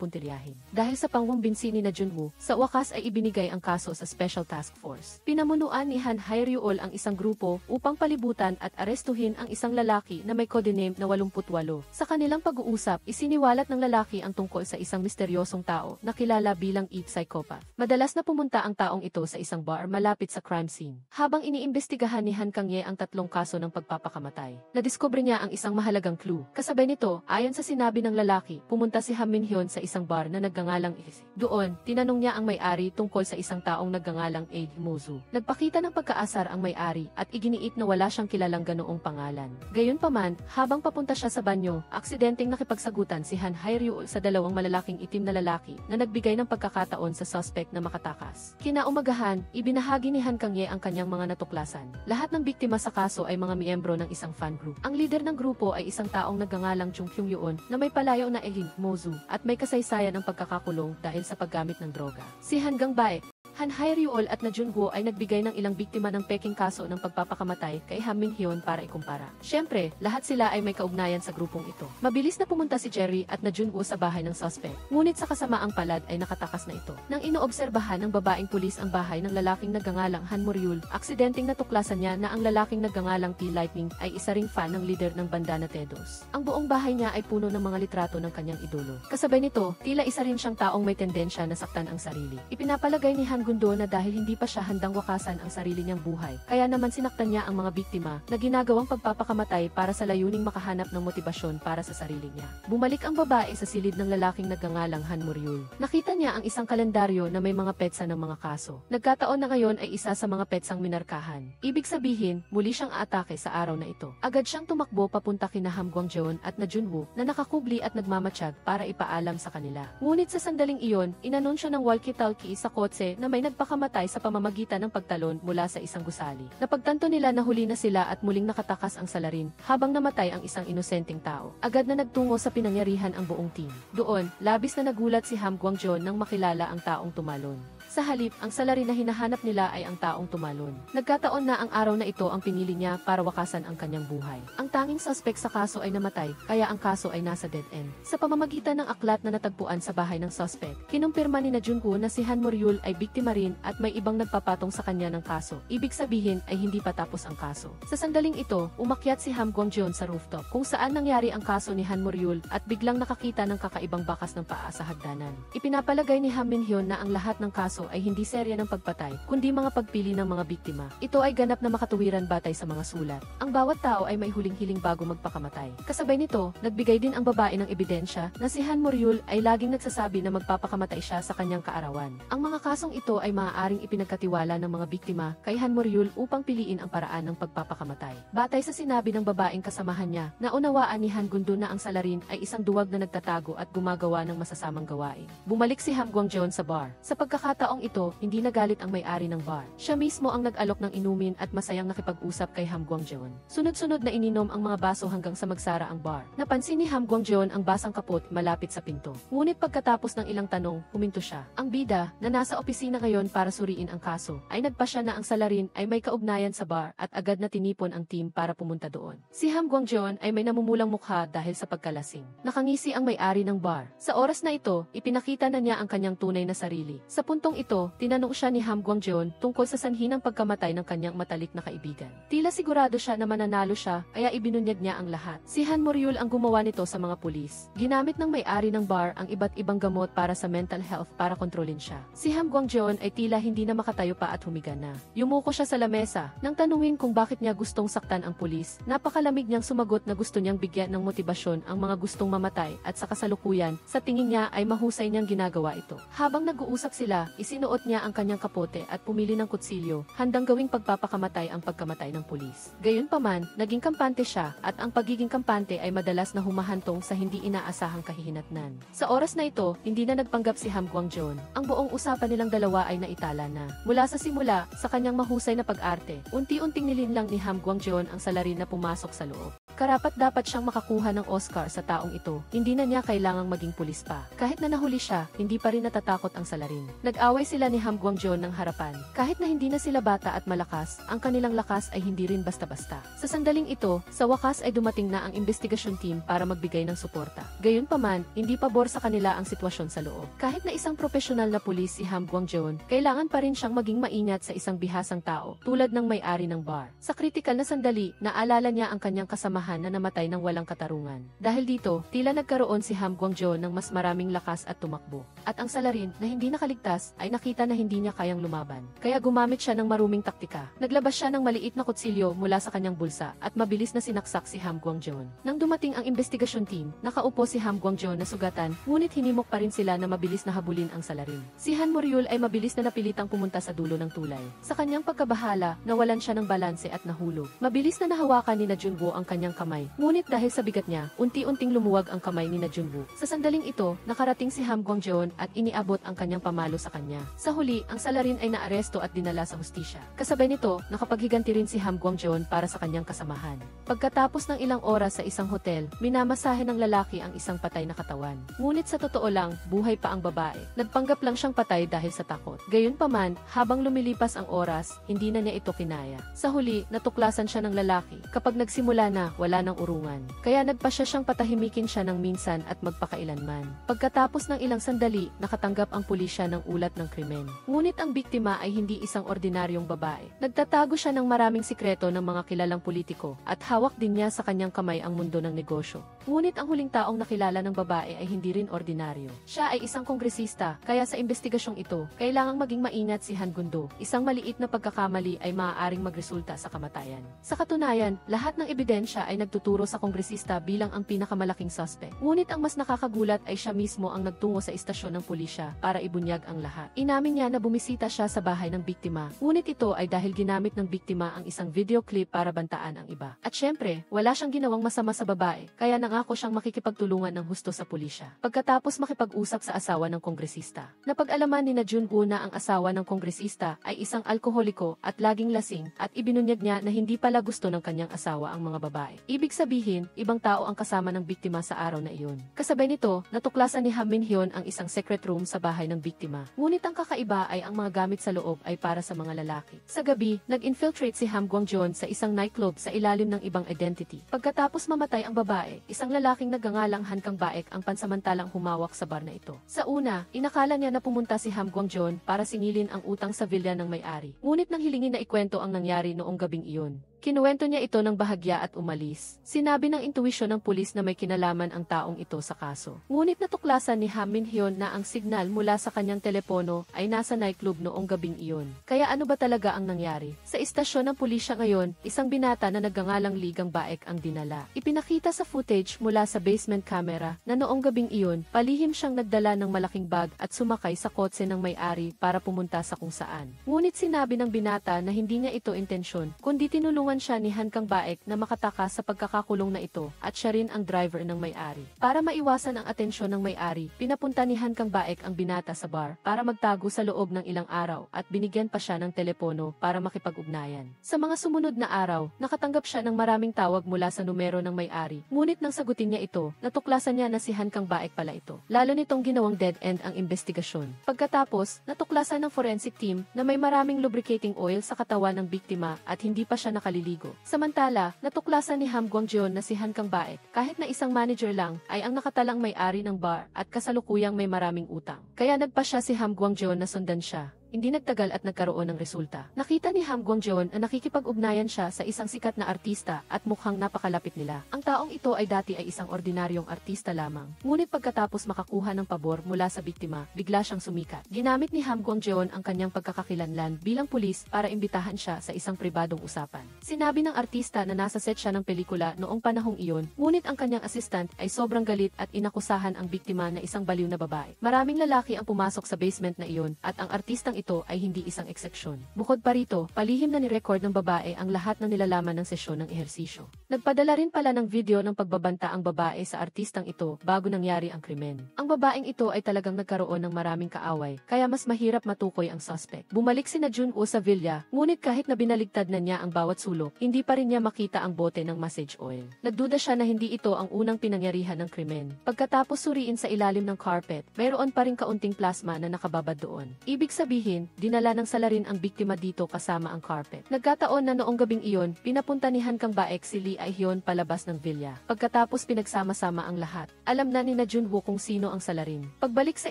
S1: puntiryahin." Dahil sa pangwumbinsi ni na Junwoo, sa wakas ay ibinigay ang kaso sa Special Task Force. Pinamunuan ni Han Hae-ryul ang isang grupo upang palibutan at arestuhin ang isang lalaki na may codename na 88. Sa kanilang pag-uusap, isiniwalat ng lalaki ang tungkol sa isang misteryosong tao na kilala bilang EE psychopath. Madalas na pumunta ang taong ito sa isang bar malapit sa crime scene. Habang iniimbestigahan ni Han Kang-ye ang 3 kaso ng pagpapakamatay, nadiskubre niya ang isang mahalagang clue. Kasabay nito, ayon sa sinabi ng lalaki, pumunta si Ha Min-hyun sa isang bar na nagngangalang Isi. Doon, tinanong niya ang may-ari tungkol sa isang taong nagngangalang Aid Mozu. Nagpakita ng pagkaasar ang may-ari at iginiit na wala siyang kilalang ganoong pangalan. Gayunpaman, habang papunta siya sa banyo, aksidenteng nakipagsagutan si Han Hae-ryul sa 2 malalaking itim na lalaki na nagbigay ng pagkakataon sa suspect na makatakas. Kinaumagahan, ibinahagi ni Han Kang-ye ang kanyang mga natuklasan. Lahat ng biktima sa kaso ay mga miyembro ng isang fan group. Ang leader ng grupo ay isang taong nagngangalang Chung Kyung-yeon na may palayaw na Aid Mozu at may kasaysayan ng pagkakakulong dahil sa paggamit ng droga. Si Han Gangbaek, Han Hae-ryul at na Junwoo ay nagbigay ng ilang biktima ng peking kaso ng pagpapakamatay kay Ha Min-hyun para ikumpara. Siyempre, lahat sila ay may kaugnayan sa grupong ito. Mabilis na pumunta si Jerry at na Junwoo sa bahay ng suspect. Ngunit sa kasamaang palad ay nakatakas na ito. Nang inoobserbahan ng babaeng pulis ang bahay ng lalaking nagngangalang Han Mo-ryul, aksidenteng natuklasan niya na ang lalaking nagngangalang T-Lightning ay isa ring fan ng leader ng banda na Tedos. Ang buong bahay niya ay puno ng mga litrato ng kanyang idolo. Kasabay nito, tila isa rin siyang taong may tendensya na saktan ang sarili. Ipinapalagay ni Han Gundo na dahil hindi pa siya handang wakasan ang sarili niyang buhay, kaya naman sinaktan niya ang mga biktima na ginagawang pagpapakamatay para sa layuning makahanap ng motibasyon para sa sarili niya. Bumalik ang babae sa silid ng lalaking nagngangalang Han Mo-ryul. Nakita niya ang isang kalendaryo na may mga petsa ng mga kaso. Nagkataon na ngayon ay isa sa mga petsang minarkahan. Ibig sabihin, muli siyang aatake sa araw na ito. Agad siyang tumakbo papunta kina Ham Gwang-jeon at na Junwoo na nakakubli at nagmamatsyag para ipaalam sa kanila. Ngunit sa sandaling iyon, inanunsyo ng walkie-talkie sa kotse na may nagpakamatay sa pamamagitan ng pagtalon mula sa isang gusali. Napagtanto nila na huli na sila at muling nakatakas ang salarin habang namatay ang isang inosenteng tao. Agad na nagtungo sa pinangyarihan ang buong team. Doon, labis na nagulat si Ham Gwang-jeon nang makilala ang taong tumalon. Sa halip, ang salarin na hinahanap nila ay ang taong tumalon. Nagkataon na ang araw na ito ang pinili niya para wakasan ang kanyang buhay. Ang tanging suspect sa kaso ay namatay, kaya ang kaso ay nasa dead end. Sa pamamagitan ng aklat na natagpuan sa bahay ng suspect, kinumpirma ni na Junwoo na si Han Mo-ryul ay biktima rin at may ibang nagpapatong sa kanya ng kaso. Ibig sabihin ay hindi pa tapos ang kaso. Sa sandaling ito, umakyat si Ham Gwang-jeon sa rooftop kung saan nangyari ang kaso ni Han Mo-ryul at biglang nakakita ng kakaibang bakas ng paa sa hagdanan. Ipinapalagay ni Ha Min-hyun na ang lahat ng kaso ay hindi serya ng pagpatay, kundi mga pagpili ng mga biktima. Ito ay ganap na makatuwiran batay sa mga sulat. Ang bawat tao ay may huling-hiling bago magpakamatay. Kasabay nito, nagbigay din ang babae ng ebidensya na si Han Mo-ryul ay laging nagsasabi na magpapakamatay siya sa kanyang kaarawan. Ang mga kasong ito ito ay maaaring ipinagkatiwala ng mga biktima kay Han Moryul upang piliin ang paraan ng pagpapakamatay. Batay sa sinabi ng babaeng kasamahan niya, naunawaan ni Han Gundo na ang salarin ay isang duwag na nagtatago at gumagawa ng masasamang gawain. Bumalik si Ham Guangjeon sa bar. Sa pagkakataong ito, hindi nagalit ang may-ari ng bar. Siya mismo ang nag-alok ng inumin at masayang nakipag-usap kay Ham Guangjeon. Sunod-sunod na ininom ang mga baso hanggang sa magsara ang bar. Napansin ni Ham Guangjeon ang basang kapot malapit sa pinto. Ngunit pagkatapos ng ilang tanong, huminto siya. Ang bida, na nasa opisina ngayon para suriin ang kaso, ay nagpasya na ang salarin ay may kaugnayan sa bar at agad na tinipon ang team para pumunta doon. Si Ham Guangjeon ay may namumulang mukha dahil sa pagkalasing. Nakangisi ang may-ari ng bar. Sa oras na ito, ipinakita na niya ang kanyang tunay na sarili. Sa puntong ito, tinanong siya ni Ham Guangjeon tungkol sa sanhi ng pagkamatay ng kanyang matalik na kaibigan. Tila sigurado siya na mananalo siya, kaya ibinunyag niya ang lahat. Si Han Moryul ang gumawa nito sa mga pulis. Ginamit ng may-ari ng bar ang iba't ibang gamot para sa mental health para kontrolin siya. Si Ham Guangjeon ay tila hindi na makatayo pa at humiga na. Yumuko siya sa lamesa. Nang tanungin kung bakit niya gustong saktan ang pulis, napakalamig niyang sumagot na gusto niyang bigyan ng motibasyon ang mga gustong mamatay at sa kasalukuyan, sa tingin niya ay mahusay niyang ginagawa ito. Habang nag-uusap sila, isinuot niya ang kanyang kapote at pumili ng kutsilyo, handang gawing pagpapakamatay ang pagkamatay ng pulis. Gayunpaman, naging kampante siya at ang pagiging kampante ay madalas na humahantong sa hindi inaasahang kahihinatnan. Sa oras na ito, hindi na nagpanggap si Ham Guangjeon. Ang buong usapan nilang dalawa ay naitala na. Mula sa simula, sa kanyang mahusay na pag-arte, unti-unting nilinlang ni Ham Guangjeon ang salarin na pumasok sa loob. Karapat-dapat siyang makakuha ng Oscar sa taong ito, hindi na niya kailangang maging pulis pa. Kahit na nahuli siya, hindi pa rin natatakot ang salarin. Nag-away sila ni Ham Guangjeon ng harapan. Kahit na hindi na sila bata at malakas, ang kanilang lakas ay hindi rin basta-basta. Sa sandaling ito, sa wakas ay dumating na ang investigasyon team para magbigay ng suporta. Gayunpaman, hindi pabor sa kanila ang sitwasyon sa loob. Kahit na isang profesional na pulis si Ham Guangjeon, kailangan pa rin siyang maging maingat sa isang bihasang tao, tulad ng may-ari ng bar. Sa kritikal na sandali, naalala niya ang kanyang kasamahan na namatay ng walang katarungan. Dahil dito, tila nagkaroon si Ham Guangjeon ng mas maraming lakas at tumakbo. At ang salarin, na hindi nakaligtas, ay nakita na hindi niya kayang lumaban. Kaya gumamit siya ng maruming taktika. Naglabas siya ng maliit na kutsilyo mula sa kanyang bulsa at mabilis na sinaksak si Ham Guangjeon. Nang dumating ang investigasyon team, nakaupo si Ham Guangjeon na sugatan, ngunit hinimok pa rin sila na mabilis na habulin ang salarin. Si Han Moryul ay mabilis na napilitang pumunta sa dulo ng tulay. Sa kanyang pagkabahala, nawalan siya ng balanse at nahulog. Mabilis na nahawakan ni Junwoo ang kanyang kamay. Ngunit dahil sa bigat niya, unti-unting lumuwag ang kamay ni Junwoo. Sa sandaling ito, nakarating si Ham Guangjeon at iniabot ang kanyang pamalo sa kanya. Sa huli, ang salarin ay naaresto at dinala sa hustisya. Kasabay nito, nakapaghiganti rin si Ham Guangjeon para sa kanyang kasamahan. Pagkatapos ng ilang oras sa isang hotel, minamasahe ng lalaki ang isang patay na katawan. Ngunit sa totoo lang, buhay pa ang babae. Nagpanggap lang siyang patay dahil sa takot. Gayunpaman, habang lumilipas ang oras, hindi na niya ito kinaya. Sa huli, natuklasan siya ng lalaki. Kapag nagsimula na, wala nang urungan. Kaya nagpasya siyang patahimikin siya ng minsan at magpakailanman. Pagkatapos ng ilang sandali, nakatanggap ang pulisya ng ulat ng krimen. Ngunit ang biktima ay hindi isang ordinaryong babae. Nagtatago siya ng maraming sikreto ng mga kilalang politiko at hawak din niya sa kanyang kamay ang mundo ng negosyo. Ngunit ang huling taong nakilala ng babae ay hindi rin ordinaryo. Siya ay isang kongresista, kaya sa investigasyong ito, kailangang maging maingat si Han Gundo. Isang maliit na pagkakamali ay maaaring magresulta sa kamatayan. Sa katunayan, lahat ng ebidensya ay nagtuturo sa kongresista bilang ang pinakamalaking suspect. Ngunit ang mas nakakagulat ay siya mismo ang nagtungo sa istasyon ng pulisya para ibunyag ang lahat. Inamin niya na bumisita siya sa bahay ng biktima, ngunit ito ay dahil ginamit ng biktima ang isang video clip para bantaan ang iba. At syempre, wala siyang ginawang masama sa babae, kaya nangako siyang makikipagtulungan ng husto sa pulisya. Pagkatapos makipag-usap sa asawa ng kongresista, napag-alaman ni Junwoo na ang asawa ng kongresista ay isang alkoholiko at laging lasing at ibinunyag niya na hindi pala gusto ng kanyang asawa ang mga babae. Ibig sabihin, ibang tao ang kasama ng biktima sa araw na iyon. Kasabay nito, natuklasan ni Ham Min-hyun ang isang secret room sa bahay ng biktima. Ngunit ang kakaiba ay ang mga gamit sa loob ay para sa mga lalaki. Sa gabi, nag-infiltrate si Ham Guangjeon sa isang nightclub sa ilalim ng ibang identity. Pagkatapos mamatay ang babae, isang lalaking nagngangalang Han Kang Baek ang pansamantalang humawak sa bar na ito. Sa una, inakala niya na pumunta si Ham Guangjeon para singilin ang utang sa villa ng may-ari. Ngunit nang hilingin na ikwento ang nangyari noong gabing iyon, Kinuwento niya ito ng bahagya at umalis. Sinabi ng intuwisyon ng pulis na may kinalaman ang taong ito sa kaso. Ngunit natuklasan ni Ha Min-hyun na ang signal mula sa kanyang telepono ay nasa nightclub noong gabing iyon. Kaya ano ba talaga ang nangyari? Sa istasyon ng pulisya ngayon, isang binata na nagngangalang Ligang Baek ang dinala. Ipinakita sa footage mula sa basement camera na noong gabing iyon, palihim siyang nagdala ng malaking bag at sumakay sa kotse ng may-ari para pumunta sa kung saan. Ngunit sinabi ng binata na hindi niya ito intensyon, kundi tinulungan siya ni Han Kang-baek na makatakas sa pagkakakulong na ito at siya rin ang driver ng may-ari. Para maiwasan ang atensyon ng may-ari, pinapunta ni Han Kang-baek ang binata sa bar para magtago sa loob ng ilang araw at binigyan pa siya ng telepono para makipag-ugnayan. Sa mga sumunod na araw, nakatanggap siya ng maraming tawag mula sa numero ng may-ari. Ngunit nang sagutin niya ito, natuklasan niya na si Han Kang-baek pala ito. Lalo nitong ginawang dead end ang investigasyon. Pagkatapos, natuklasan ng forensic team na may maraming lubricating oil sa katawan ng biktima at hindi pa siya nakaliligo. Samantala, natuklasan ni Ham Gwang-jeon na si Han Kang-baek, kahit na isang manager lang, ay ang nakatalang may-ari ng bar at kasalukuyang may maraming utang. Kaya nagpa siya si Ham Gwang-jeon na sundan siya. Hindi nagtagal at nagkaroon ng resulta. Nakita ni Ham Gwang-jeon na nakikipag-ugnayan siya sa isang sikat na artista at mukhang napakalapit nila. Ang taong ito ay dati ay isang ordinaryong artista lamang. Ngunit pagkatapos makakuha ng pabor mula sa biktima, bigla siyang sumikat. Ginamit ni Ham Gwang-jeon ang kanyang pagkakakilanlan bilang pulis para imbitahan siya sa isang pribadong usapan. Sinabi ng artista na nasa set siya ng pelikula noong panahong iyon, ngunit ang kanyang assistant ay sobrang galit at inakusahan ang biktima na isang baliw na babae. Maraming lalaki ang pumasok sa basement na iyon at ang artistang ito ay hindi isang ekseksyon. Bukod pa rito, palihim na ni-record ng babae ang lahat ng nilalaman ng sesyon ng ehersisyo. Nagpadala rin pala ng video ng pagbabanta ang babae sa artistang ito bago nangyari ang krimen. Ang babaeng ito ay talagang nagkaroon ng maraming kaaway, kaya mas mahirap matukoy ang suspect. Bumalik sina Junwoo sa villa, ngunit kahit na binaligtad na niya ang bawat sulok, hindi pa rin niya makita ang bote ng massage oil. Nagduda siya na hindi ito ang unang pinangyarihan ng krimen. Pagkatapos suriin sa ilalim ng carpet, mayroon pa rin kaunting plasma na nakababad doon. Ibig sabihin, dinala ng salarin ang biktima dito kasama ang carpet. Nagkataon na noong gabing iyon, pinapunta ni Han Kang-baek si Lee Ae-hyun palabas ng villa. Pagkatapos pinagsama-sama ang lahat, alam na ni na Junwoo kung sino ang salarin. Pagbalik sa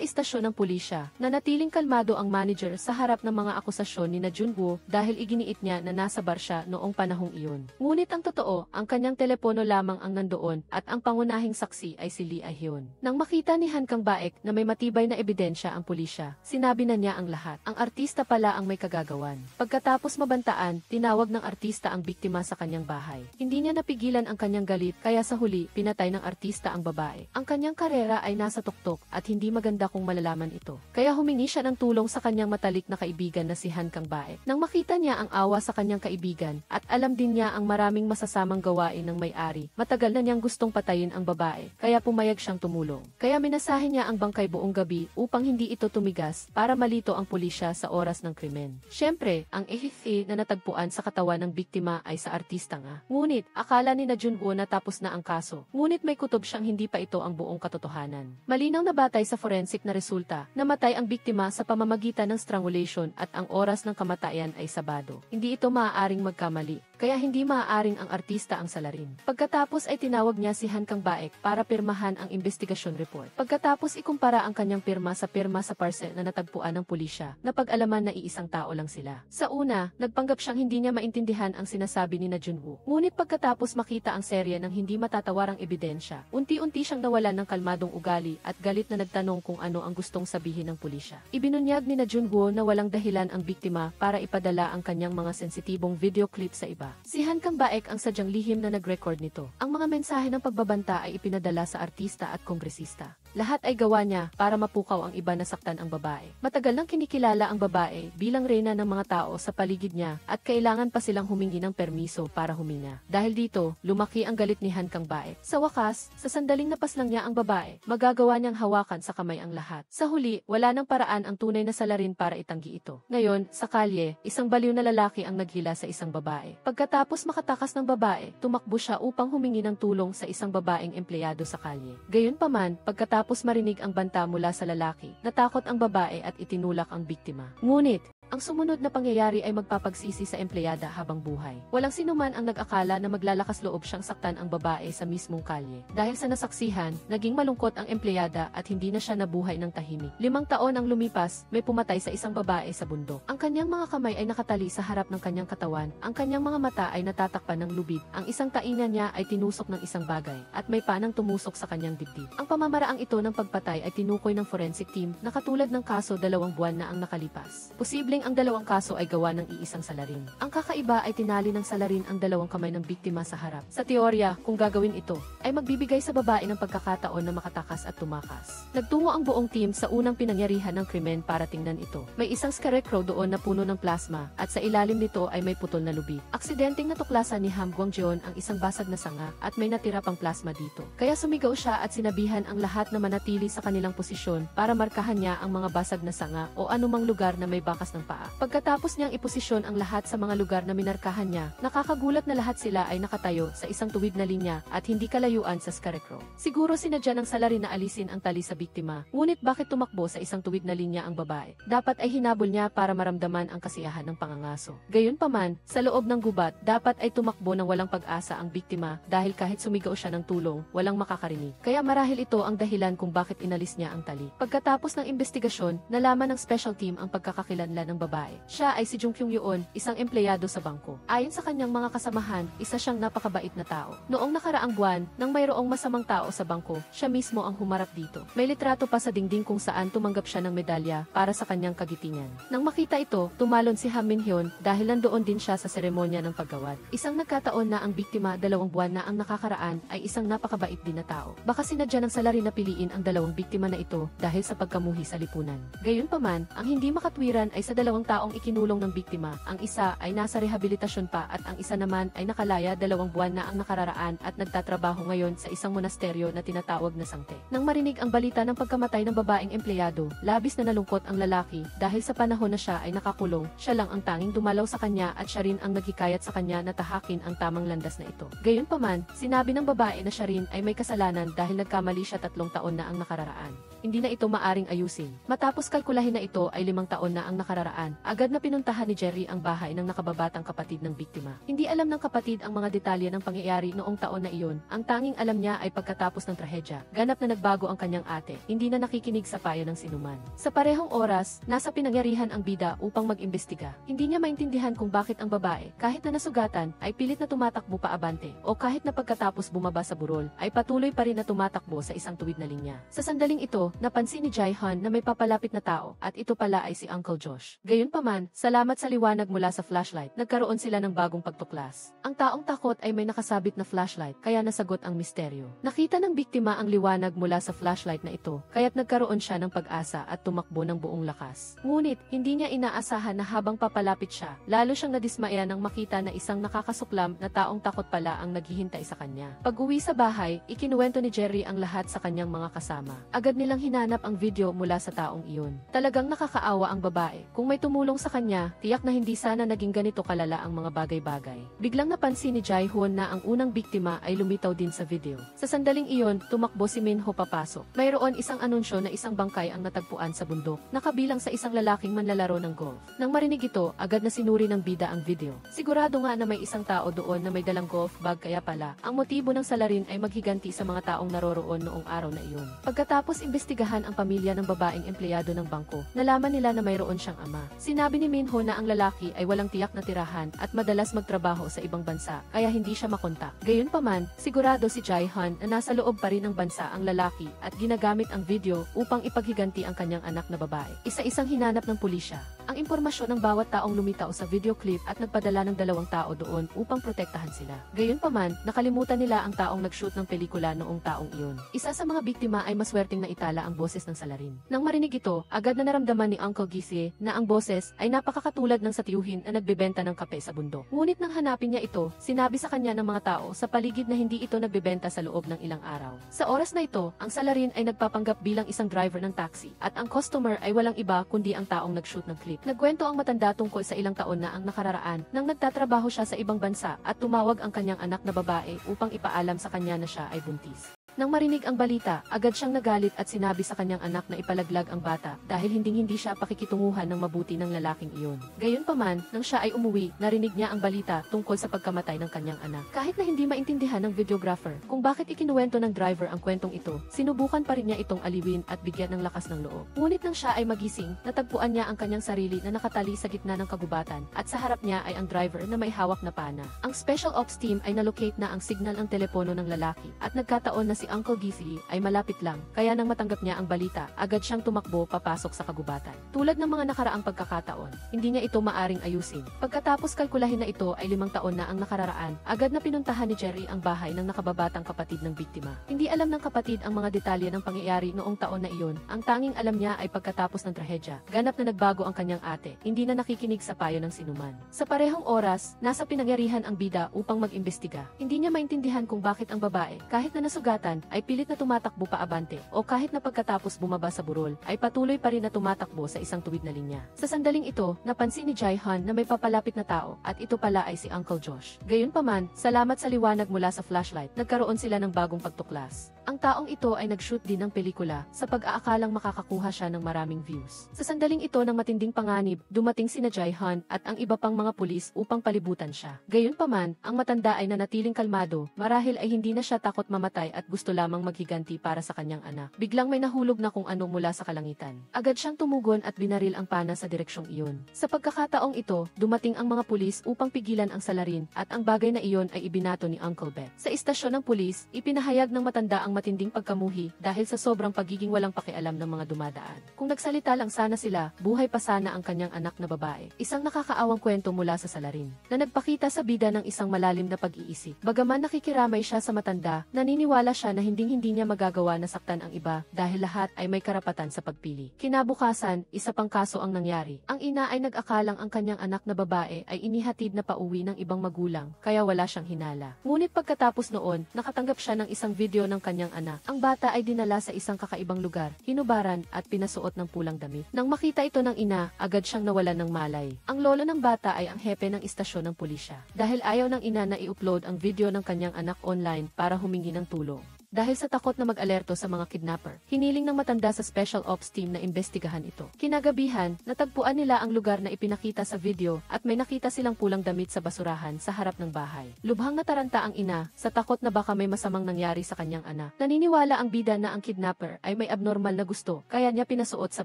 S1: istasyon ng pulisya, nanatiling kalmado ang manager sa harap ng mga akusasyon ni na Junwoo dahil iginiit niya na nasa bar siya noong panahong iyon. Ngunit ang totoo, ang kanyang telepono lamang ang nandoon at ang pangunahing saksi ay si Lee Ae-hyun. Nang makita ni Han Kang-baek na may matibay na ebidensya ang pulisya, sinabi na niya ang lahat. Ang artista pala ang may kagagawan. Pagkatapos mabantaan, tinawag ng artista ang biktima sa kanyang bahay. Hindi niya napigilan ang kanyang galit, kaya sa huli, pinatay ng artista ang babae. Ang kanyang karera ay nasa tuktok at hindi maganda kung malalaman ito. Kaya humingi siya ng tulong sa kanyang matalik na kaibigan na si Han Kang-baek. Nang makita niya ang awa sa kanyang kaibigan at alam din niya ang maraming masasamang gawain ng may-ari, matagal na niyang gustong patayin ang babae, kaya pumayag siyang tumulong. Kaya minasahe niya ang bangkay buong gabi upang hindi ito tumigas para malito ang pulisya sa oras ng krimen. Siyempre, ang ehithi na natagpuan sa katawan ng biktima ay sa artista nga. Ngunit, akala ni na Junwoo na tapos na ang kaso. Ngunit may kutob siyang hindi pa ito ang buong katotohanan. Malinaw na batay sa forensic na resulta, namatay ang biktima sa pamamagitan ng strangulation at ang oras ng kamatayan ay Sabado. Hindi ito maaaring magkamali, kaya hindi maaaring ang artista ang salarin. Pagkatapos ay tinawag niya si Han Kang-baek para pirmahan ang investigasyon report. Pagkatapos ikumpara ang kanyang pirma sa parcel na natagpuan ng pulisya, napag-alaman na iisang tao lang sila. Sa una, nagpanggap siyang hindi niya maintindihan ang sinasabi ni na Junwoo. Ngunit pagkatapos makita ang serye ng hindi matatawarang ebidensya, unti-unti siyang nawalan ng kalmadong ugali at galit na nagtanong kung ano ang gustong sabihin ng pulisya. Ibinunyag ni na Junwoo na walang dahilan ang biktima para ipadala ang kanyang mga sensitibong video clip sa iba. Si Han Kang-baek ang sadyang lihim na nag-record nito. Ang mga mensahe ng pagbabanta ay ipinadala sa artista at kongresista. Lahat ay gawa niya para mapukaw ang iba na saktan ang babae. Matagal nang kinikilala ang babae bilang reyna ng mga tao sa paligid niya at kailangan pa silang humingi ng permiso para huminga. Dahil dito, lumaki ang galit ni Han Kang-baek. Sa wakas, sa sandaling napaslang niya ang babae, magagawa niyang hawakan sa kamay ang lahat. Sa huli, wala nang paraan ang tunay na salarin para itanggi ito. Ngayon, sa kalye, isang baliw na lalaki ang naghila sa isang babae. Pagkatapos makatakas ng babae, tumakbo siya upang humingi ng tulong sa isang babaeng empleyado sa kalye. Gayunpaman, pagkatapos marinig ang banta mula sa lalaki, natakot ang babae at itinulak ang biktima. Ngunit, Ang sumunod na pangyayari ay magpapagsisi sa empleyada habang buhay. Walang sinuman ang nag-akala na maglalakas loob siyang saktan ang babae sa mismong kalye. Dahil sa nasaksihan, naging malungkot ang empleyada at hindi na siya nabuhay ng tahimik. 5 taon ang lumipas, may pumatay sa isang babae sa bundok. Ang kanyang mga kamay ay nakatali sa harap ng kanyang katawan, ang kanyang mga mata ay natatakpan ng lubid, ang isang tainga niya ay tinusok ng isang bagay, at may panang tumusok sa kanyang dibdib. Ang pamamaraang ito ng pagpatay ay tinukoy ng forensic team na katulad ng kaso 2 buwan na ang nakalipas. Posibleng ang 2 kaso ay gawa ng iisang salarin. Ang kakaiba ay tinali ng salarin ang 2 kamay ng biktima sa harap. Sa teorya, kung gagawin ito, ay magbibigay sa babae ng pagkakataon na makatakas at tumakas. Nagtungo ang buong team sa unang pinangyarihan ng krimen para tingnan ito. May isang scarecrow doon na puno ng plasma at sa ilalim nito ay may putol na lubid. Aksidenteng natuklasan ni Ham Guangjeon ang isang basag na sanga at may natira pang plasma dito. Kaya sumigaw siya at sinabihan ang lahat na manatili sa kanilang posisyon para markahan niya ang mga basag na sanga o anumang lugar na may bakas ng paa. Pagkatapos niyang iposisyon ang lahat sa mga lugar na minarkahan niya, nakakagulat na lahat sila ay nakatayo sa isang tuwid na linya at hindi kalayuan sa scarecrow. Siguro sinadya ng salarin na alisin ang tali sa biktima, ngunit bakit tumakbo sa isang tuwid na linya ang babae? Dapat ay hinabol niya para maramdaman ang kasiyahan ng pangangaso. Gayunpaman, sa loob ng gubat, dapat ay tumakbo ng walang pag-asa ang biktima dahil kahit sumigaw siya ng tulong, walang makakarinig. Kaya marahil ito ang dahilan kung bakit inalis niya ang tali. Pagkatapos ng investigasyon, nalaman ng special team ang pagkakakilanlan ng babae. Siya ay si Jung Kyung Yoon, isang empleyado sa bangko. Ayon sa kanyang mga kasamahan, isa siyang napakabait na tao. Noong nakaraang buwan, nang mayroong masamang tao sa bangko, siya mismo ang humarap dito. May litrato pa sa dingding kung saan tumanggap siya ng medalya para sa kanyang kagitingan. Nang makita ito, tumalon si Ham Min Hyun dahil nandoon din siya sa seremonya ng paggawad. Isang nagkataon na ang biktima 2 buwan na ang nakakaraan ay isang napakabait din na tao. Baka sinadya ng salarin na piliin ang 2 biktima na ito dahil sa pagkamuhi sa lipunan. Gayunpaman, ang hindi makatwiran ay sa 2 taong ikinulong ng biktima, ang isa ay nasa rehabilitasyon pa at ang isa naman ay nakalaya 2 buwan na ang nakararaan at nagtatrabaho ngayon sa isang monasteryo na tinatawag na sangte. Nang marinig ang balita ng pagkamatay ng babaeng empleyado, labis na nalungkot ang lalaki dahil sa panahon na siya ay nakakulong, siya lang ang tanging dumalaw sa kanya at siya rin ang naghikayat sa kanya na tahakin ang tamang landas na ito. Gayunpaman, sinabi ng babae na siya rin ay may kasalanan dahil nagkamali siya 3 taon na ang nakararaan. Hindi na ito maaring ayusin. Matapos kalkulahin na ito ay 5 taon na ang nakararaan, agad na pinuntahan ni Jerry ang bahay ng nakababatang kapatid ng biktima. Hindi alam ng kapatid ang mga detalye ng pangyayari noong taon na iyon. Ang tanging alam niya ay pagkatapos ng trahedya, ganap na nagbago ang kanyang ate, hindi na nakikinig sa payo ng sinuman. Sa parehong oras, nasa pinangyarihan ang bida upang mag-imbestiga. Hindi niya maintindihan kung bakit ang babae, kahit na nasugatan, ay pilit na tumatakbo pa abante, o kahit na pagkatapos bumaba sa burol, ay patuloy pa rin na tumatakbo sa isang tuwid na linya. Sa sandaling ito, napansin ni Jae-han na may papalapit na tao, at ito pala ay si Uncle Josh. Gayunpaman, salamat sa liwanag mula sa flashlight, nagkaroon sila ng bagong pagtuklas. Ang taong takot ay may nakasabit na flashlight, kaya nasagot ang misteryo. Nakita ng biktima ang liwanag mula sa flashlight na ito, kaya't nagkaroon siya ng pag-asa at tumakbo ng buong lakas. Ngunit, hindi niya inaasahan na habang papalapit siya, lalo siyang nadismaya nang makita na isang nakakasuklam na taong takot pala ang naghihintay sa kanya. Pag-uwi sa bahay, ikinuwento ni Jerry ang lahat sa kanyang mga kasama. Agad nilang hinanap ang video mula sa taong iyon. Talagang nakakaawa ang babae. Kung may tumulong sa kanya, tiyak na hindi sana naging ganito kalala ang mga bagay-bagay. Biglang napansin ni Jae-hoon na ang unang biktima ay lumitaw din sa video. Sa sandaling iyon, tumakbo si Min-ho papasok. Mayroon isang anunsyo na isang bangkay ang natagpuan sa bundok, nakabilang sa isang lalaking manlalaro ng golf. Nang marinig ito, agad na sinuri ng bida ang video. Sigurado nga na may isang tao doon na may dalang golf bag, kaya pala, ang motibo ng salarin ay maghiganti sa mga taong naroroon noong araw na iyon. Pagkatapos imbestigahan ang pamilya ng babaeng empleyado ng bangko, nalaman nila na mayroon siyang ama. Sinabi ni Min-ho na ang lalaki ay walang tiyak na tirahan at madalas magtrabaho sa ibang bansa, kaya hindi siya makontak. Gayunpaman, sigurado si Jae-han na nasa loob pa rin ng bansa ang lalaki at ginagamit ang video upang ipaghiganti ang kanyang anak na babae. Isa-isang hinanap ng pulisya ang impormasyon ng bawat taong lumitaw sa video clip at nagpadala ng 2 tao doon upang protektahan sila. Gayunpaman, nakalimutan nila ang taong nag-shoot ng pelikula noong taong iyon. Isa sa mga biktima ay maswerteng naitala ang boses ng salarin. Nang marinig ito, agad na naramdaman ni Uncle Gisie na ang boses ay napakakatulad ng satiyuhin na nagbebenta ng kape sa bundok. Ngunit nang hanapin niya ito, sinabi sa kanya ng mga tao sa paligid na hindi ito nagbebenta sa loob ng ilang araw. Sa oras na ito, ang salarin ay nagpapanggap bilang isang driver ng taxi at ang customer ay walang iba kundi ang taong nag-shoot ng clip. Nagkwento ang matanda tungkol sa ilang taon na ang nakararaan nang nagtatrabaho siya sa ibang bansa at tumawag ang kanyang anak na babae upang ipaalam sa kanya na siya ay buntis. Nang marinig ang balita, agad siyang nagalit at sinabi sa kanyang anak na ipalaglag ang bata dahil hindi siya pakikitunguhan ng mabuti ng lalaking iyon. Gayunpaman, nang siya ay umuwi, narinig niya ang balita tungkol sa pagkamatay ng kanyang anak. Kahit na hindi maintindihan ng videographer kung bakit ikinuwento ng driver ang kwentong ito, sinubukan pa rin niya itong aliwin at bigyan ng lakas ng loob. Ngunit nang siya ay magising, natagpuan niya ang kanyang sarili na nakatali sa gitna ng kagubatan at sa harap niya ay ang driver na may hawak na pana. Ang Special Ops Team ay nalocate na ang signal ng telepono ng lalaki at nagkataon na si Uncle Gisli ay malapit lang, kaya nang matanggap niya ang balita, agad siyang tumakbo papasok sa kagubatan. Tulad ng mga nakaraang pagkakataon, hindi niya ito maaring ayusin. Pagkatapos kalkulahin na ito ay 5 taon na ang nakararaan, agad na pinuntahan ni Jerry ang bahay ng nakababatang kapatid ng biktima. Hindi alam ng kapatid ang mga detalye ng pangyayari noong taon na iyon, ang tanging alam niya ay pagkatapos ng trahedya, ganap na nagbago ang kanyang ate, hindi na nakikinig sa payo ng sinuman. Sa parehong oras, nasa pinangyarihan ang bida upang mag-imbestiga. Hindi niya maintindihan kung bakit ang babae, kahit na nasugatan, ay pilit na tumatakbo paabante, o kahit na pagkatapos bumaba sa burol, ay patuloy pa rin na tumatakbo sa isang tuwid na linya. Sa sandaling ito, napansin ni Jae-han na may papalapit na tao, at ito pala ay si Uncle Josh. Gayunpaman, salamat sa liwanag mula sa flashlight, nagkaroon sila ng bagong pagtuklas. Ang taong ito ay nag-shoot din ng pelikula sa pag-aakalang makakakuha siya ng maraming views. Sa sandaling ito ng matinding panganib, dumating sina Jae-han at ang iba pang mga pulis upang palibutan siya. Gayunpaman, ang matanda ay nanatiling kalmado, marahil ay hindi na siya takot mamatay at gusto lamang maghiganti para sa kanyang anak. Biglang may nahulog na kung ano mula sa kalangitan. Agad siyang tumugon at binaril ang pana sa direksyong iyon. Sa pagkakataong ito, dumating ang mga pulis upang pigilan ang salarin at ang bagay na iyon ay ibinato ni Uncle Beth. Sa istasyon ng pulis, ipinahayag ng matanda ang matinding pagkamuhi dahil sa sobrang pagiging walang pakialam ng mga dumadaan. Kung nagsalita lang sana sila, buhay pa sana ang kanyang anak na babae. Isang nakakaawang kwento mula sa salarin, na nagpakita sa bida ng isang malalim na pag-iisip. Bagaman nakikiramay siya sa matanda, naniniwala siya na hindi niya magagawa na saktan ang iba dahil lahat ay may karapatan sa pagpili. Kinabukasan, isa pang kaso ang nangyari. Ang ina ay nag-akalang ang kanyang anak na babae ay inihatid na pauwi ng ibang magulang, kaya wala siyang hinala. Ngunit pagkatapos noon, nakatanggap siya ng isang video ng kanyang anak. Ang bata ay dinala sa isang kakaibang lugar, hinubaran at pinasuot ng pulang damit. Nang makita ito ng ina, agad siyang nawalan ng malay. Ang lolo ng bata ay ang hepe ng istasyon ng pulisya. Dahil ayaw ng ina na i-upload ang video ng kanyang anak online para humingi ng tulong. Dahil sa takot na mag-alerto sa mga kidnapper, hiniling ng matanda sa Special Ops Team na imbestigahan ito. Kinagabihan, natagpuan nila ang lugar na ipinakita sa video at may nakita silang pulang damit sa basurahan sa harap ng bahay. Lubhang nataranta ang ina sa takot na baka may masamang nangyari sa kanyang anak. Naniniwala ang bida na ang kidnapper ay may abnormal na gusto, kaya niya pinasuot sa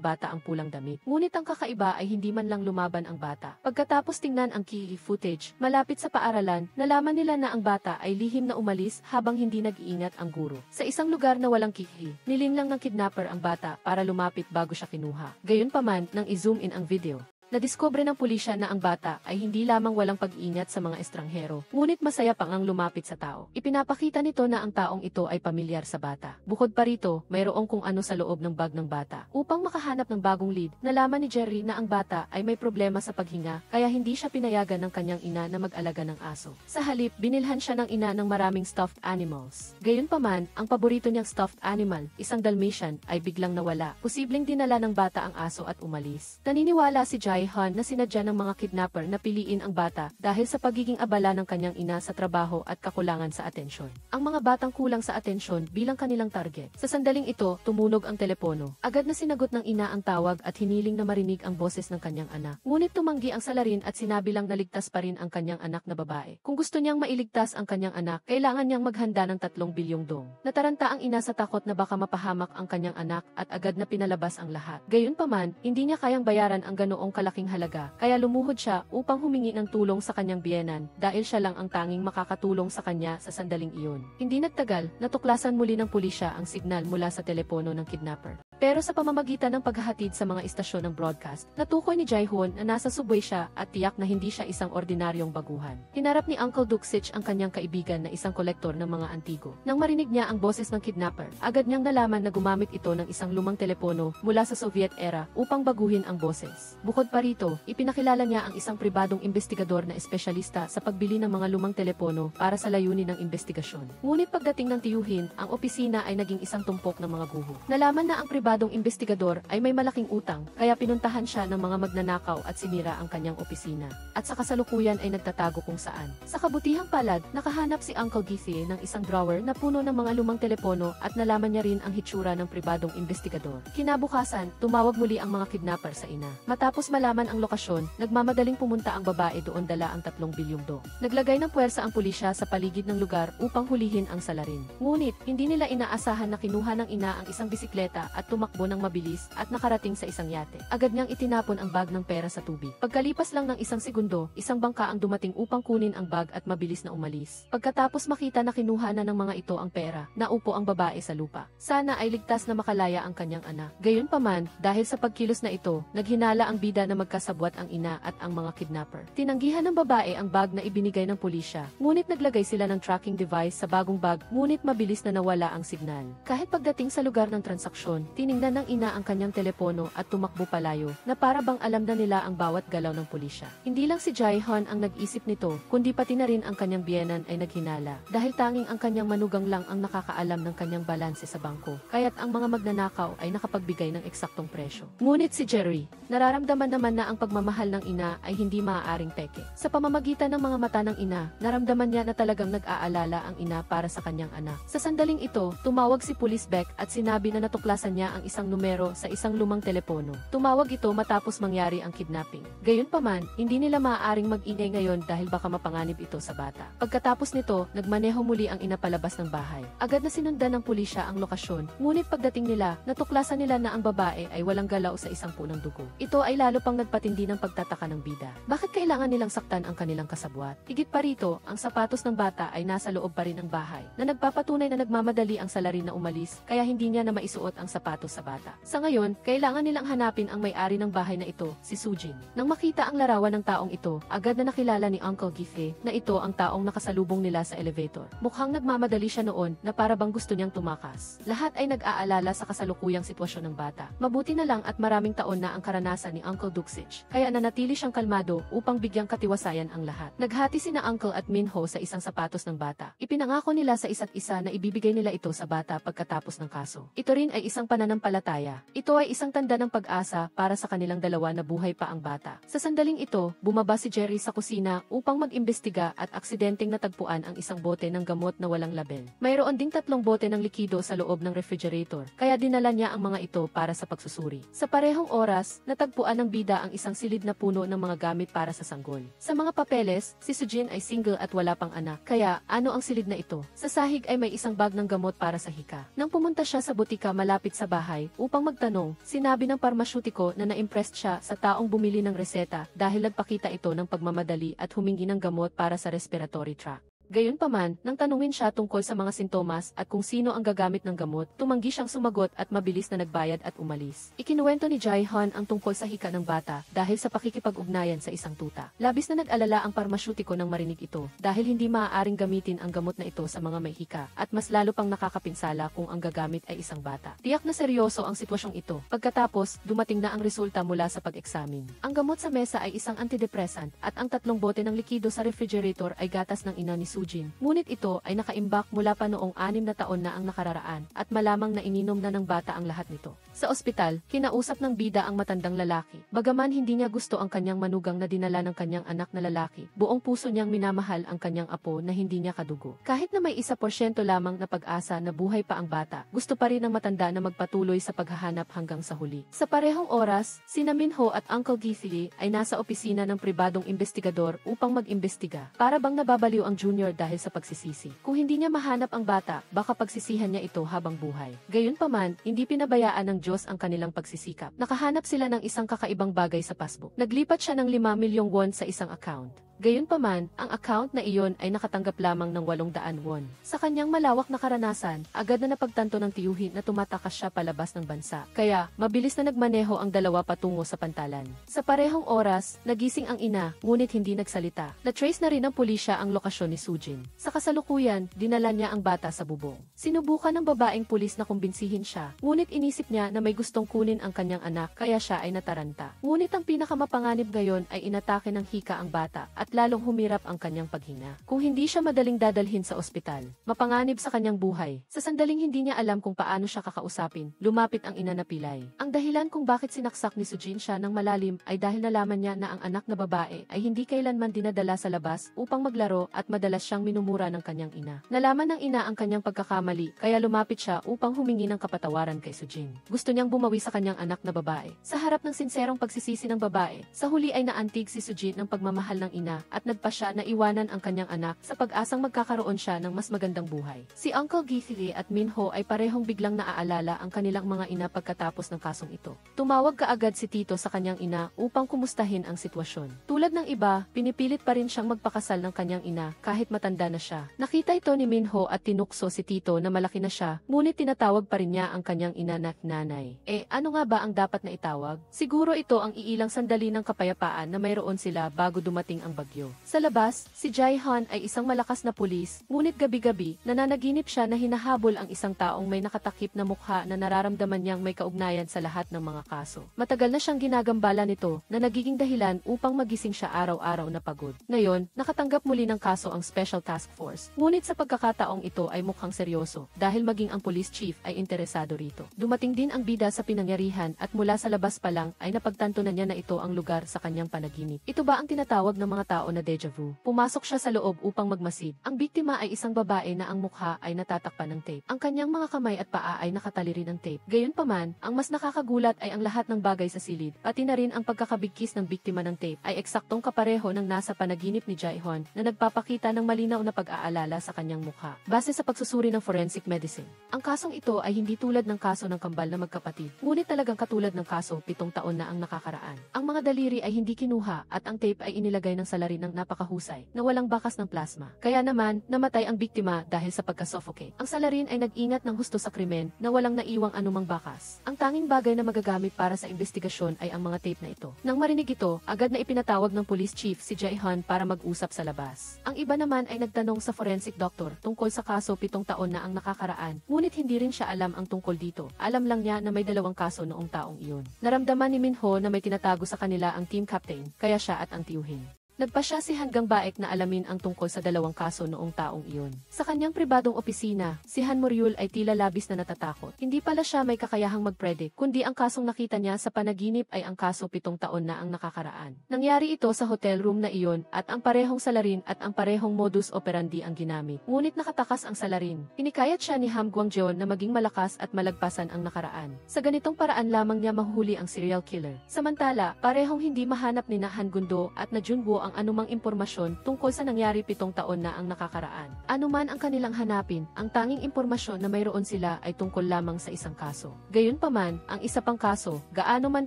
S1: bata ang pulang damit. Ngunit ang kakaiba ay hindi man lang lumaban ang bata. Pagkatapos tingnan ang key footage, malapit sa paaralan, nalaman nila na ang bata ay lihim na umalis habang hindi nag-iingat ang guro. Sa isang lugar na walang kihi, nilinlang ng kidnapper ang bata para lumapit bago siya kinuha. Gayunpaman, nang i-zoom in ang video, nadiskubre ng pulisya na ang bata ay hindi lamang walang pag-ingat sa mga estranghero, ngunit masaya pang ang lumapit sa tao. Ipinapakita nito na ang taong ito ay pamilyar sa bata. Bukod pa rito, mayroong kung ano sa loob ng bag ng bata. Upang makahanap ng bagong lead, nalaman ni Jerry na ang bata ay may problema sa paghinga, kaya hindi siya pinayagan ng kanyang ina na mag-alaga ng aso. Sa halip, binilhan siya ng ina ng maraming stuffed animals. Gayunpaman, ang paborito niyang stuffed animal, isang Dalmatian, ay biglang nawala. Posibleng dinala ng bata ang aso at umalis. Naniniwala si Jae na sinadya ng mga kidnapper na piliin ang bata dahil sa pagiging abala ng kanyang ina sa trabaho at kakulangan sa atensyon. Ang mga batang kulang sa atensyon bilang kanilang target. Sa sandaling ito, tumunog ang telepono. Agad na sinagot ng ina ang tawag at hiniling na marinig ang boses ng kanyang anak. Ngunit tumanggi ang salarin at sinabi lang na ligtas pa rin ang kanyang anak na babae. Kung gusto niyang mailigtas ang kanyang anak, kailangan niyang maghanda ng 3 bilyong dong. Nataranta ang ina sa takot na baka mapahamak ang kanyang anak at agad na pinalabas ang lahat. Gayunpaman, hindi niya kayang bayaran ang ganoong malaking halaga, kaya lumuhod siya upang humingi ng tulong sa kanyang biyenan dahil siya lang ang tanging makakatulong sa kanya sa sandaling iyon. Hindi nagtagal, natuklasan muli ng pulisya ang signal mula sa telepono ng kidnapper. Pero sa pamamagitan ng paghahatid sa mga istasyon ng broadcast, natukoy ni Jae-hoon na nasa subway siya at tiyak na hindi siya isang ordinaryong baguhan. Hinarap ni Uncle Duksich ang kanyang kaibigan na isang kolektor ng mga antigo. Nang marinig niya ang boses ng kidnapper, agad niyang nalaman na gumamit ito ng isang lumang telepono mula sa Soviet era upang baguhin ang boses. Bukod pa rito, ipinakilala niya ang isang pribadong investigador na espesyalista sa pagbili ng mga lumang telepono para sa layunin ng investigasyon. Ngunit pagdating ng tiyuhin, ang opisina ay naging isang tumpok ng mga guho. Nalaman na ang pribadong pribadong investigador ay may malaking utang, kaya pinuntahan siya ng mga magnanakaw at sinira ang kanyang opisina. At sa kasalukuyan ay nagtatago kung saan. Sa kabutihang palad, nakahanap si Uncle Githy ng isang drawer na puno ng mga lumang telepono at nalaman niya rin ang hitsura ng pribadong investigador. Kinabukasan, tumawag muli ang mga kidnapper sa ina. Matapos malaman ang lokasyon, nagmamadaling pumunta ang babae doon dala ang 3 bilyong do. Naglagay ng puwersa ang pulisya sa paligid ng lugar upang hulihin ang salarin. Ngunit, hindi nila inaasahan na kinuha ng ina ang isang bisikleta at tumakbo ng mabilis at nakarating sa isang yate. Agad niyang itinapon ang bag ng pera sa tubig. Pagkalipas lang ng isang segundo, isang bangka ang dumating upang kunin ang bag at mabilis na umalis. Pagkatapos makita na kinuha na ng mga ito ang pera, naupo ang babae sa lupa. Sana ay ligtas na makalaya ang kanyang anak. Gayunpaman, dahil sa pagkilos na ito, naghinala ang bida na magkasabwat ang ina at ang mga kidnapper. Tinanggihan ng babae ang bag na ibinigay ng pulisya, ngunit naglagay sila ng tracking device sa bagong bag, ngunit mabilis na nawala ang signal. Kahit pagdating sa lugar ng transaksyon, tiningnan ng ina ang kanyang telepono at tumakbo palayo, na para bang alam na nila ang bawat galaw ng pulisya. Hindi lang si Jae-hyun ang nag-isip nito, kundi pati na rin ang kanyang biyenan ay naghinala, dahil tanging ang kanyang manugang lang ang nakakaalam ng kanyang balanse sa bangko, kaya't ang mga magnanakaw ay nakapagbigay ng eksaktong presyo. Ngunit si Jerry, nararamdaman naman na ang pagmamahal ng ina ay hindi maaaring peke. Sa pamamagitan ng mga mata ng ina, naramdaman niya na talagang nag-aalala ang ina para sa kanyang anak. Sa sandaling ito, tumawag si Police Beck at sinabi na natuklasan niya ang isang numero sa isang lumang telepono. Tumawag ito matapos mangyari ang kidnapping. Gayunpaman, hindi nila maaaring mag-ingay ngayon dahil baka mapanganib ito sa bata. Pagkatapos nito, nagmaneho muli ang ina palabas ng bahay. Agad na sinundan ng pulisya ang lokasyon, ngunit pagdating nila, natuklasan nila na ang babae ay walang galaw sa isang punong dugo. Ito ay lalo pang nagpatindi ng pagtataka ng bida. Bakit kailangan nilang saktan ang kanilang kasabwat? Higit pa rito, ang sapatos ng bata ay nasa loob pa rin ng bahay, na nagpapatunay na nagmamadali ang salarin na umalis, kaya hindi niya na maisuot ang sapatos sa bata. Sa ngayon, kailangan nilang hanapin ang may-ari ng bahay na ito, si Sujin. Nang makita ang larawan ng taong ito, agad na nakilala ni Uncle Githy na ito ang taong nakasalubong nila sa elevator. Mukhang nagmamadali siya noon na para bang gusto niyang tumakas. Lahat ay nag-aalala sa kasalukuyang sitwasyon ng bata. Mabuti na lang at maraming taon na ang karanasan ni Uncle Duksich, kaya nanatili siyang kalmado upang bigyang katiwasayan ang lahat. Naghati sina Uncle at Minho sa isang sapatos ng bata. Ipinangako nila sa isa't isa na ibibigay nila ito sa bata pagkatapos ng kaso. Ito rin ay isang pananampalataya. Ito ay isang tanda ng pag-asa para sa kanilang dalawa na buhay pa ang bata. Sa sandaling ito, bumaba si Jerry sa kusina upang mag-imbestiga at aksidenteng natagpuan ang isang bote ng gamot na walang label. Mayroon ding 3 bote ng likido sa loob ng refrigerator, kaya dinala niya ang mga ito para sa pagsusuri. Sa parehong oras, natagpuan ng bida ang isang silid na puno ng mga gamit para sa sanggol. Sa mga papeles, si Sujin ay single at wala pang anak, kaya ano ang silid na ito? Sa sahig ay may isang bag ng gamot para sa hika. Nang pumunta siya sa butika malapit sa bahay upang magtanong, sinabi ng parmasyutiko na na-impressed siya sa taong bumili ng reseta dahil nagpakita ito ng pagmamadali at humingi ng gamot para sa respiratory tract. Gayunpaman, nang tanungin siya tungkol sa mga sintomas at kung sino ang gagamit ng gamot, tumanggi siyang sumagot at mabilis na nagbayad at umalis. Ikinuwento ni Jae-hyun ang tungkol sa hika ng bata dahil sa pakikipag-ugnayan sa isang tuta. Labis na nag-alala ang parmasyutiko nang marinig ito dahil hindi maaaring gamitin ang gamot na ito sa mga may hika at mas lalo pang nakakapinsala kung ang gagamit ay isang bata. Tiyak na seryoso ang sitwasyong ito. Pagkatapos, dumating na ang resulta mula sa pag-eksamin. Ang gamot sa mesa ay isang antidepressant at ang 3 bote ng likido sa refrigerator ay gatas ng ina ni Sujin. Ngunit ito ay nakaimbak mula pa noong 6 na taon na ang nakararaan at malamang na ininom na ng bata ang lahat nito. Sa ospital, kinausap ng bida ang matandang lalaki. Bagaman hindi niya gusto ang kanyang manugang na dinala ng kanyang anak na lalaki, buong puso niyang minamahal ang kanyang apo na hindi niya kadugo. Kahit na may 1% lamang na pag-asa na buhay pa ang bata, gusto pa rin ng matanda na magpatuloy sa paghahanap hanggang sa huli. Sa parehong oras, sina Minho at Uncle Githy ay nasa opisina ng pribadong investigador upang mag-imbestiga. Para bang nababaliw ang junior dahil sa pagsisisi. Kung hindi niya mahanap ang bata, baka pagsisihan niya ito habang buhay. Gayunpaman, hindi pinabayaan ng Diyos ang kanilang pagsisikap. Nakahanap sila ng isang kakaibang bagay sa passbook. Naglipat siya ng 5 milyong won sa isang account. Gayunpaman, ang account na iyon ay nakatanggap lamang ng 800 won. Sa kanyang malawak na karanasan, agad na napagtanto ng tiyuhin na tumatakas siya palabas ng bansa. Kaya, mabilis na nagmaneho ang dalawa patungo sa pantalan. Sa parehong oras, nagising ang ina, ngunit hindi nagsalita. Na-trace na rin ng pulisya ang lokasyon ni Sujin. Sa kasalukuyan, dinala niya ang bata sa bubong. Sinubukan ng babaeng pulis na kumbinsihin siya, ngunit inisip niya na may gustong kunin ang kanyang anak kaya siya ay nataranta. Ngunit ang pinakamapanganib ngayon ay inatake ng hika ang bata at lalong humirap ang kanyang paghina. Kung hindi siya madaling dadalhin sa ospital, mapanganib sa kanyang buhay. Sa sandaling hindi niya alam kung paano siya kakausapin, lumapit ang ina na Pilay. Ang dahilan kung bakit sinaksak ni Sujin siya ng malalim ay dahil nalaman niya na ang anak na babae ay hindi kailanman dinadala sa labas upang maglaro at madalas siyang minumura ng kanyang ina. Nalaman ng ina ang kanyang pagkakamali kaya lumapit siya upang humingi ng kapatawaran kay Sujin. Gusto niyang bumawi sa kanyang anak na babae. Sa harap ng sinserong pagsisisi ng babae, sa huli ay naantig si Sujin ng pagmamahal ng ina at nagpa siya na iwanan ang kanyang anak sa pag-asang magkakaroon siya ng mas magandang buhay. Si Uncle Githiri at Minho ay parehong biglang naaalala ang kanilang mga ina pagkatapos ng kasong ito. Tumawag kaagad si Tito sa kanyang ina upang kumustahin ang sitwasyon. Tulad ng iba, pinipilit pa rin siyang magpakasal ng kanyang ina kahit matanda na siya. Nakita ito ni Minho at tinukso si Tito na malaki na siya, ngunit tinatawag pa rin niya ang kanyang ina na nanay. Ano nga ba ang dapat na itawag? Siguro ito ang iilang sandali ng kapayapaan na mayroon sila bago dumating ang bagyo. Sa labas, si Jae-han ay isang malakas na pulis, ngunit gabi-gabi, nananaginip siya na hinahabol ang isang taong may nakatakip na mukha na nararamdaman niyang may kaugnayan sa lahat ng mga kaso. Matagal na siyang ginagambala nito na nagiging dahilan upang magising siya araw-araw na pagod. Ngayon, nakatanggap muli ng kaso ang Special Task Force, ngunit sa pagkakataong ito ay mukhang seryoso dahil maging ang police chief ay interesado rito. Dumating din ang bida sa pinangyarihan at mula sa labas pa lang ay napagtanto na niya na ito ang lugar sa kanyang panaginip. Ito ba ang tinatawag ng mga tao na deja vu? Pumasok siya sa loob upang magmasid. Ang biktima ay isang babae na ang mukha ay natatakpan ng tape. Ang kanyang mga kamay at paa ay nakatali rin ng tape. Gayunpaman, ang mas nakakagulat ay ang lahat ng bagay sa silid, pati na rin ang pagkakabigkis ng biktima ng tape ay eksaktong kapareho ng nasa panaginip ni Jae-hon na nagpapakita ng malinaw na pag-aalala sa kanyang mukha. Base sa pagsusuri ng forensic medicine, ang kasong ito ay hindi tulad ng kaso ng kambal na magkapatid, ngunit talagang katulad ng kaso 7 taon na ang nakakaraan. Ang mga daliri ay hindi kinuha at ang tape ay inilagay ng salarin ng napakahusay na walang bakas ng plasma. Kaya naman, namatay ang biktima dahil sa pagka-suffocate. Ang salarin ay nag-ingat ng husto sa krimen na walang naiwang anumang bakas. Ang tanging bagay na magagamit para sa investigasyon ay ang mga tape na ito. Nang marinig ito, agad na ipinatawag ng police chief si Jae-han para mag-usap sa labas. Ang iba naman ay nagtanong sa forensic doctor tungkol sa kaso 7 taon na ang nakakaraan, ngunit hindi rin siya alam ang tungkol dito. Alam lang niya na may 2 kaso noong taong iyon. Naramdaman ni Minho na may tinatago sa kanila ang team captain, kaya siya at ang tiyuhin. Nagpa siya si Han Gangbaek na alamin ang tungkol sa 2 kaso noong taong iyon. Sa kanyang pribadong opisina, si Han Moryul ay tila labis na natatakot. Hindi pala siya may kakayahang mag-predict, kundi ang kasong nakita niya sa panaginip ay ang kaso 7 taon na ang nakakaraan. Nangyari ito sa hotel room na iyon at ang parehong salarin at ang parehong modus operandi ang ginamit. Ngunit nakatakas ang salarin. Hinikayat siya ni Ham Gwangjeon na maging malakas at malagpasan ang nakaraan. Sa ganitong paraan lamang niya mahuhuli ang serial killer. Samantala, parehong hindi mahanap ni Han Gundo at na Junwo ang anumang impormasyon tungkol sa nangyari 7 taon na ang nakakaraan. Anuman ang kanilang hanapin, ang tanging impormasyon na mayroon sila ay tungkol lamang sa isang kaso. Gayunpaman, ang isa pang kaso, gaano man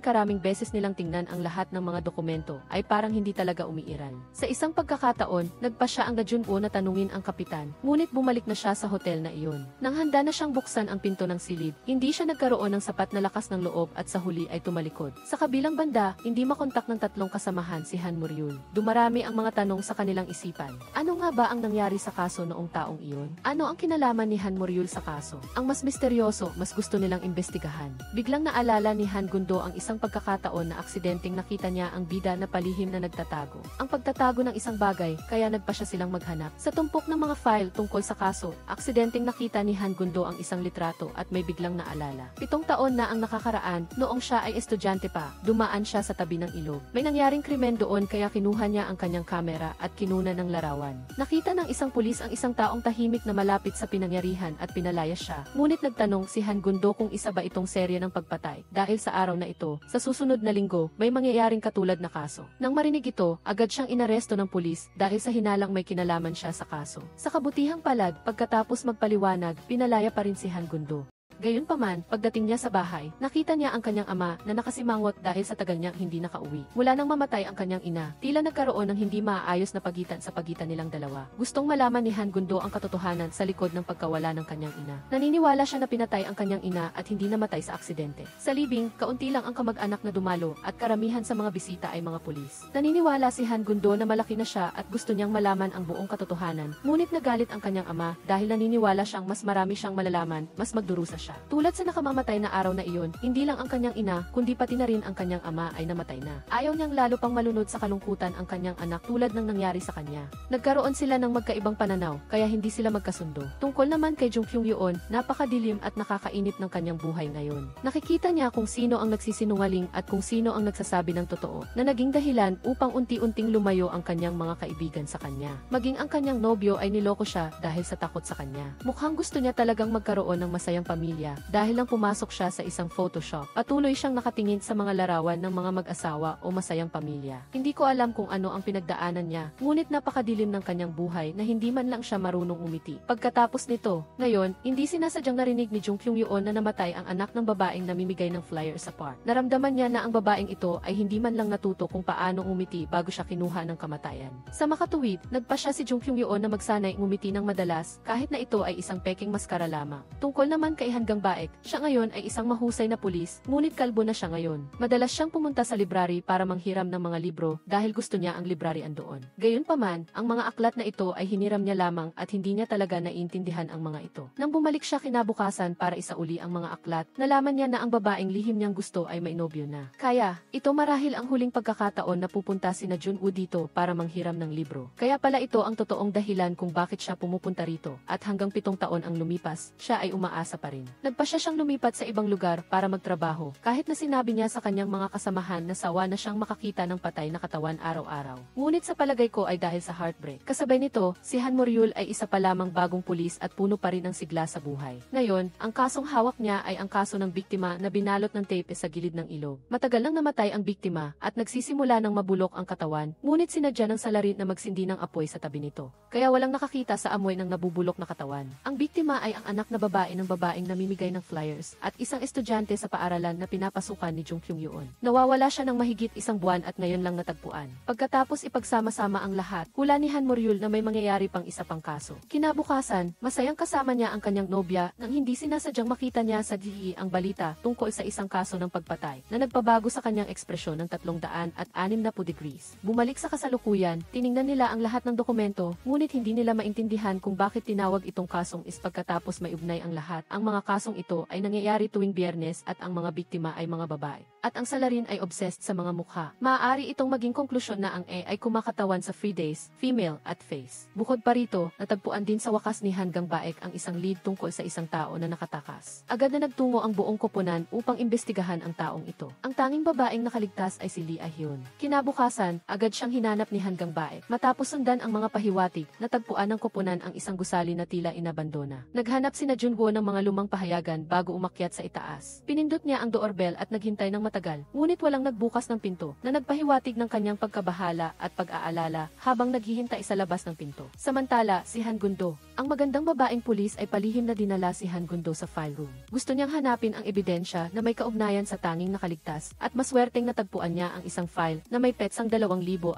S1: karaming beses nilang tingnan ang lahat ng mga dokumento, ay parang hindi talaga umiiral. Sa isang pagkakataon, nagpa siya ang Junwo na tanungin ang kapitan, ngunit bumalik na siya sa hotel na iyon. Nang handa na siyang buksan ang pinto ng silid, hindi siya nagkaroon ng sapat na lakas ng loob at sa huli ay tumalikod. Sa kabilang banda, hindi makontak ng 3 kasamahan si Han Moryul. Dumarami ang mga tanong sa kanilang isipan. Ano nga ba ang nangyari sa kaso noong taong iyon? Ano ang kinalaman ni Han Moryul sa kaso? Ang mas misteryoso, mas gusto nilang imbestigahan. Biglang naalala ni Han Gundo ang isang pagkakataon na aksidenteng nakita niya ang bida na palihim na nagtatago. Ang pagtatago ng isang bagay, kaya nagpa siya silang maghanap. Sa tumpok ng mga file tungkol sa kaso, aksidenteng nakita ni Han Gundo ang isang litrato at may biglang naalala. 7 taon na ang nakakaraan, noong siya ay estudyante pa, dumaan siya sa tabi ng ilog. May nangyaring krimen doon kaya kinuha niya ang kanyang kamera at kinuna ng larawan. Nakita ng isang pulis ang isang taong tahimik na malapit sa pinangyarihan at pinalayas siya. Ngunit nagtanong si Han Gundo kung isa ba itong serye ng pagpatay. Dahil sa araw na ito, sa susunod na linggo, may mangyayaring katulad na kaso. Nang marinig ito, agad siyang inaresto ng pulis dahil sa hinalang may kinalaman siya sa kaso. Sa kabutihang palad, pagkatapos magpaliwanag, pinalaya pa rin si Han Gundo. Gayunpaman, pagdating niya sa bahay, nakita niya ang kanyang ama na nakasimangot dahil sa tagal niyang hindi nakauwi. Mula nang mamatay ang kanyang ina, tila nagkaroon ng hindi maaayos na pagitan sa pagitan nilang dalawa. Gustong malaman ni Han Gundo ang katotohanan sa likod ng pagkawala ng kanyang ina. Naniniwala siya na pinatay ang kanyang ina at hindi namatay sa aksidente. Sa libing, kaunti lang ang kamag-anak na dumalo at karamihan sa mga bisita ay mga pulis. Naniniwala si Han Gundo na malaki na siya at gusto niyang malaman ang buong katotohanan. Ngunit nagalit ang kanyang ama dahil naniniwala siyang mas marami siyang malalaman, mas magdurusa siya. siya. Tulad sa nakamamatay na araw na iyon, hindi lang ang kanyang ina, kundi pati na rin ang kanyang ama ay namatay na. Ayaw niyang lalo pang malunod sa kalungkutan ang kanyang anak tulad ng nangyari sa kanya. Nagkaroon sila ng magkaibang pananaw, kaya hindi sila magkasundo. Tungkol naman kay Jung Kyung Yeon, napakadilim at nakakainip ng kanyang buhay ngayon. Nakikita niya kung sino ang nagsisinungaling at kung sino ang nagsasabi ng totoo, na naging dahilan upang unti-unting lumayo ang kanyang mga kaibigan sa kanya. Maging ang kanyang nobyo ay niloko siya dahil sa takot sa kanya. Mukhang gusto niya talagang magkaroon ng masayang pamilya dahil lang pumasok siya sa isang photoshop. Patuloy siyang nakatingin sa mga larawan ng mga mag-asawa o masayang pamilya. Hindi ko alam kung ano ang pinagdaanan niya, ngunit napakadilim ng kanyang buhay na hindi man lang siya marunong umiti. Pagkatapos nito, ngayon, hindi sinasadyang narinig ni Jung Kyung Yeon na namatay ang anak ng babaeng namimigay ng flyer sa park. Naramdaman niya na ang babaeng ito ay hindi man lang natuto kung paano umiti bago siya kinuha ng kamatayan. Sa makatuwid, nagpa siya si Jung Kyung Yeon na magsanay umiti ng madalas kahit na ito ay isang peking maskara lamang. Tungkol naman kay Han Gang-baek, siya ngayon ay isang mahusay na pulis, ngunit kalbo na siya ngayon. Madalas siyang pumunta sa library para manghiram ng mga libro dahil gusto niya ang librarian doon. Gayunpaman, ang mga aklat na ito ay hiniram niya lamang at hindi niya talaga naiintindihan ang mga ito. Nang bumalik siya kinabukasan para isauli ang mga aklat, nalaman niya na ang babaeng lihim niyang gusto ay may nobyo na. Kaya, ito marahil ang huling pagkakataon na pupunta sina Junwoo dito para manghiram ng libro. Kaya pala ito ang totoong dahilan kung bakit siya pumupunta rito at hanggang 7 taon ang lumipas, siya ay umaasa pa rin. Nagpasya siyang lumipat sa ibang lugar para magtrabaho kahit na sinabi niya sa kanyang mga kasamahan na sawa na siyang makakita ng patay na katawan araw-araw. Ngunit sa palagay ko ay dahil sa heartbreak. Kasabay nito, si Han Moryul ay isa pa lamang bagong pulis at puno pa rin ng sigla sa buhay. Ngayon, ang kasong hawak niya ay ang kaso ng biktima na binalot ng tape sa gilid ng ilog. Matagal nang namatay ang biktima at nagsisimula ng mabulok ang katawan, ngunit sinadya ng salarin na magsindi ng apoy sa tabi nito. Kaya walang nakakita sa amoy ng nabubulok na katawan. Ang biktima ay ang anak na babae ng babaeng namimigay ng flyers at isang estudyante sa paaralan na pinapasukan ni Jung Kyung Yeon. Nawawala siya ng mahigit 1 buwan at ngayon lang natagpuan. Pagkatapos ipagsama-sama ang lahat, hula ni Han Moryul na may mangyayari pang isa pang kaso. Kinabukasan, masayang kasama niya ang kanyang nobya nang hindi sinasadyang makita niya sa DE ang balita tungkol sa isang kaso ng pagpatay na nagpabago sa kanyang ekspresyon ng 360 degrees. Bumalik sa kasalukuyan, tiningnan nila ang lahat ng dokumento, ngunit hindi nila maintindihan kung bakit tinawag itong kasong is pagkatapos may ugnay ang lahat. Ang mga kasong ito ay nangyayari tuwing Biyernes at ang mga biktima ay mga babae. At ang salarin ay obsessed sa mga mukha. Maaari itong maging konklusyon na ang E ay kumakatawan sa free days, female at face. Bukod pa rito, natagpuan din sa wakas ni Han Gang-baek ang isang lead tungkol sa isang tao na nakatakas. Agad na nagtungo ang buong koponan upang imbestigahan ang taong ito. Ang tanging babaeng nakaligtas ay si Lee Ah-hyun. Kinabukasan, agad siyang hinanap ni Han Gang-baek. Matapos sundan ang mga pahiwatig, natagpuan ng koponan ang isang gusali na tila inabandona. Naghanap sina Junwoo ng mga lumang pahayagan bago umakyat sa itaas. Pinindot niya ang doorbell at naghintay ng matagal, ngunit walang nagbukas ng pinto, na nagpahiwatig ng kanyang pagkabahala at pag-aalala habang naghihintay sa labas ng pinto. Samantala, si Han Gundo, ang magandang babaeng pulis ay palihim na dinala si Han Gundo sa file room. Gusto niyang hanapin ang ebidensya na may kaugnayan sa tanging nakaligtas at maswerteng natagpuan niya ang isang file na may petsang 2002.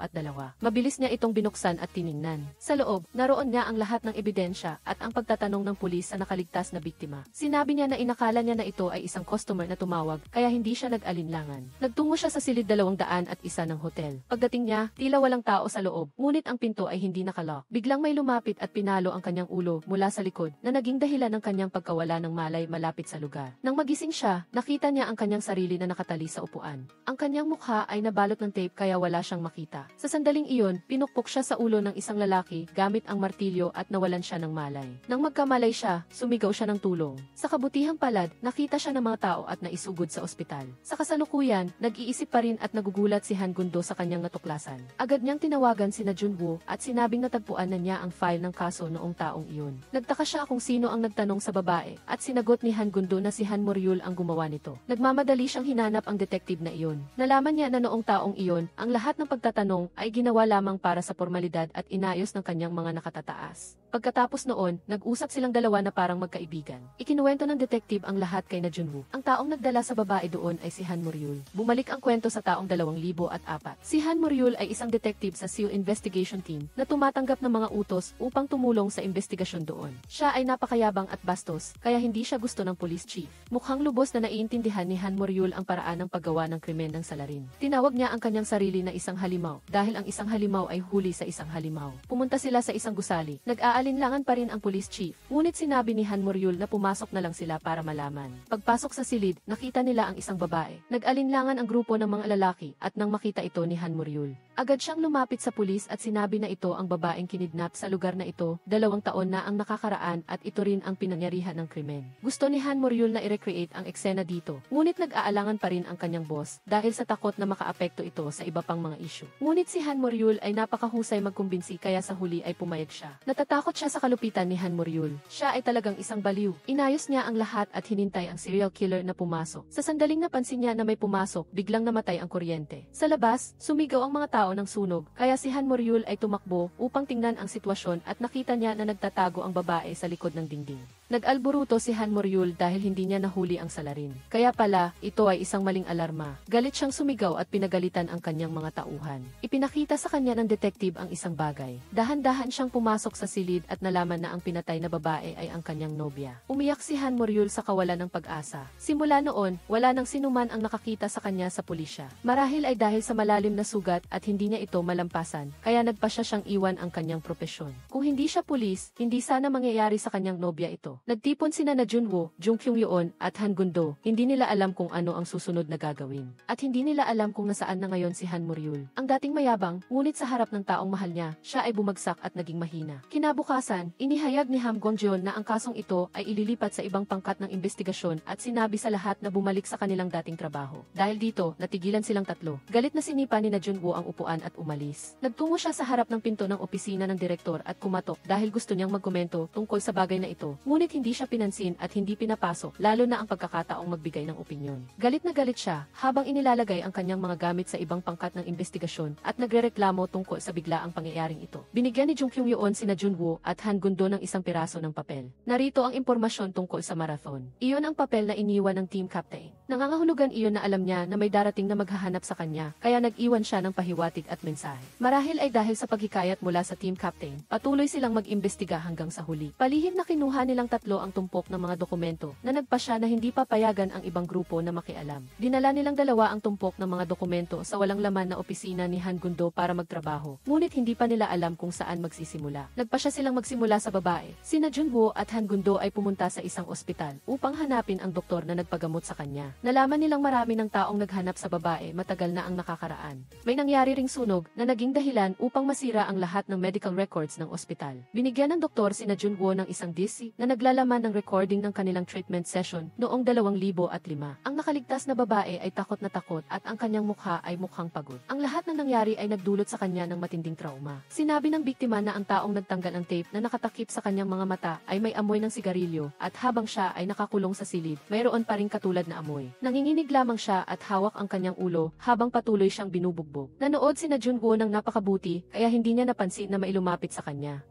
S1: Mabilis niya itong binuksan at tiningnan. Sa loob, naroon niya ang lahat ng ebidensya at ang pagtatanong ng pulis sa nakaligtas na biktima. Sinabi niya na inakala niya na ito ay isang customer na tumawag kaya hindi siya nag-alinlangan. Nagtungo siya sa silid 201 ng hotel. Pagdating niya, tila walang tao sa loob, ngunit ang pinto ay hindi nakalock. Biglang may lumapit at pinalo ang kanyang ulo mula sa likod na naging dahilan ng kanyang pagkawala ng malay malapit sa lugar. Nang magising siya, nakita niya ang kanyang sarili na nakatali sa upuan. Ang kanyang mukha ay nabalot ng tape kaya wala siyang makita. Sa sandaling iyon, pinukpok siya sa ulo ng isang lalaki gamit ang martilyo at nawalan siya ng malay. Nang magkamalay siya, sumigaw siya ng tulong. Sa kabutihang palad, nakita siya ng mga tao at naisugod sa ospital. Sa kasalukuyan, nag-iisip pa rin at nagugulat si Han Gundo sa kanyang natuklasan. Agad niyang tinawagan sina Junwoo at sinabing natagpuan na niya ang file ng kaso noong taong iyon. Nagtaka siya kung sino ang nagtanong sa babae at sinagot ni Han Gundo na si Han Moryul ang gumawa nito. Nagmamadali siyang hinanap ang detective na iyon. Nalaman niya na noong taong iyon, ang lahat ng pagtatanong ay ginawa lamang para sa formalidad at inayos ng kanyang mga nakatataas. Pagkatapos noon, nag-usap silang dalawa na parang magkaibigan. Ikinuwento ng detective ang lahat kay na Junwoo. Ang taong nagdala sa babae doon ay si Han Moryul. Bumalik ang kwento sa taong 2004. Si Han Moryul ay isang detective sa SEAL Investigation Team na tumatanggap ng mga utos upang tumulong sa investigasyon doon. Siya ay napakayabang at bastos, kaya hindi siya gusto ng police chief. Mukhang lubos na naiintindihan ni Han Moryul ang paraan ng paggawa ng krimen ng salarin. Tinawag niya ang kanyang sarili na isang halimaw dahil ang isang halimaw ay huli sa isang halimaw. Pumunta sila sa isang gusali. Nag-aalinlangan pa rin ang police chief, ngunit sinabi ni Han Moryul na pumasok na lang sila para malaman. Pagpasok sa silid, nakita nila ang isang babae. Nag-alinlangan ang grupo ng mga lalaki at nang makita ito ni Han Moryul, agad siyang lumapit sa pulis at sinabi na ito ang babaeng kinidnap sa lugar na ito, 2 taon na ang nakakaraan at ito rin ang pinangyarihan ng krimen. Gusto ni Han Moryul na i-recreate ang eksena dito, ngunit nag-aalangan pa rin ang kanyang boss dahil sa takot na makaapekto ito sa iba pang mga issue. Ngunit si Han Moryul ay napakahusay magkumbinsi kaya sa huli ay pumayag siya. Natatakot siya sa kalupitan ni Han Moryul. Siya ay talagang isang baliw. Inayos niya ang lahat at hinintay ang serial killer na pumasok. Sa sandaling napansin niya na may pumasok, biglang namatay ang kuryente. Sa labas, sumigaw ang mga tao ng sunog, kaya si Han Moryul ay tumakbo upang tingnan ang sitwasyon at nakita niya na nagtatago ang babae sa likod ng dingding. Nag-alburuto si Han Moryul dahil hindi niya nahuli ang salarin. Kaya pala, ito ay isang maling alarma. Galit siyang sumigaw at pinagalitan ang kanyang mga tauhan. Ipinakita sa kanya ng detective ang isang bagay. Dahan-dahan siyang pumasok sa silid at nalaman na ang pinatay na babae ay ang kanyang nobya. Umiyak si Han Moryul sa kawalan ng pag-asa. Simula noon, wala nang sinuman ang nakakita sa kanya sa pulisya. Marahil ay dahil sa malalim na sugat at hindi niya ito malampasan, kaya nagpasya siyang iwan ang kanyang propesyon. Kung hindi siya pulis, hindi sana mangyayari sa kanyang nobya ito. Nagtipon sina na Junwoo, Jung Kyung-yeon at Han Gundo. Hindi nila alam kung ano ang susunod na gagawin. At hindi nila alam kung nasaan na ngayon si Han Moryul. Ang dating mayabang, ngunit sa harap ng taong mahal niya, siya ay bumagsak at naging mahina. Kinabukasan, inihayag ni Ham Gong-jeon na ang kasong ito ay ililipat sa ibang pangkat ng investigasyon at sinabi sa lahat na bumalik sa kanilang dating trabaho. Dahil dito, natigilan silang tatlo. Galit na sinipa ni na Junwoo ang upuan at umalis. Nagtungo siya sa harap ng pinto ng opisina ng direktor at kumatok dahil gusto niyang magkomento tungkol sa bagay na ito. Ngunit hindi siya pinansin at hindi pinapasok, lalo na ang pagkakataong magbigay ng opinyon. Galit na galit siya habang inilalagay ang kanyang mga gamit sa ibang pangkat ng investigasyon at nagrereklamo tungkol sa biglaang pangyayaring ito. Binigyan ni Jung Kyung-yeon sina Junwoo at Han Gundo ng isang piraso ng papel. Narito ang impormasyon tungkol sa marathon. Iyon ang papel na iniwan ng team captain. Nangangahulugan iyon na alam niya na may darating na maghahanap sa kanya, kaya nag-iwan siya ng pahiwatig at mensahe. Marahil ay dahil sa paghikayat mula sa team captain, patuloy silang mag-imbestiga hanggang sa huli. Palihim na kinuha nilang tatlo ang tumpok ng mga dokumento na nagpasya na hindi papayagan ang ibang grupo na makialam. Dinala nilang dalawa ang tumpok ng mga dokumento sa walang laman na opisina ni Han Gundo para magtrabaho, ngunit hindi pa nila alam kung saan magsisimula. Nagpasya silang magsimula sa babae. Sina Junwoo at Han Gundo ay pumunta sa isang ospital upang hanapin ang doktor na nagpagamot sa kanya. Nalaman nilang marami ng taong naghanap sa babae matagal na ang nakakaraan. May nangyari ring sunog na naging dahilan upang masira ang lahat ng medical records ng ospital. Binigyan ng doktor sina Junwoo ng isang DC na naglalaman ng recording ng kanilang treatment session noong 2005. Ang nakaligtas na babae ay takot na takot at ang kanyang mukha ay mukhang pagod. Ang lahat ng nangyari ay nagdulot sa kanya ng matinding trauma. Sinabi ng biktima na ang taong nagtanggal ng tape na nakatakip sa kanyang mga mata ay may amoy ng sigarilyo at habang siya ay nakakulong sa silid, mayroon pa ring katulad na amoy. Nanginginig lamang siya at hawak ang kanyang ulo habang patuloy siyang binubugbog. Nanood sina Junwoo ng napakabuti kaya hindi niya napansin na mailumapit sa kanya.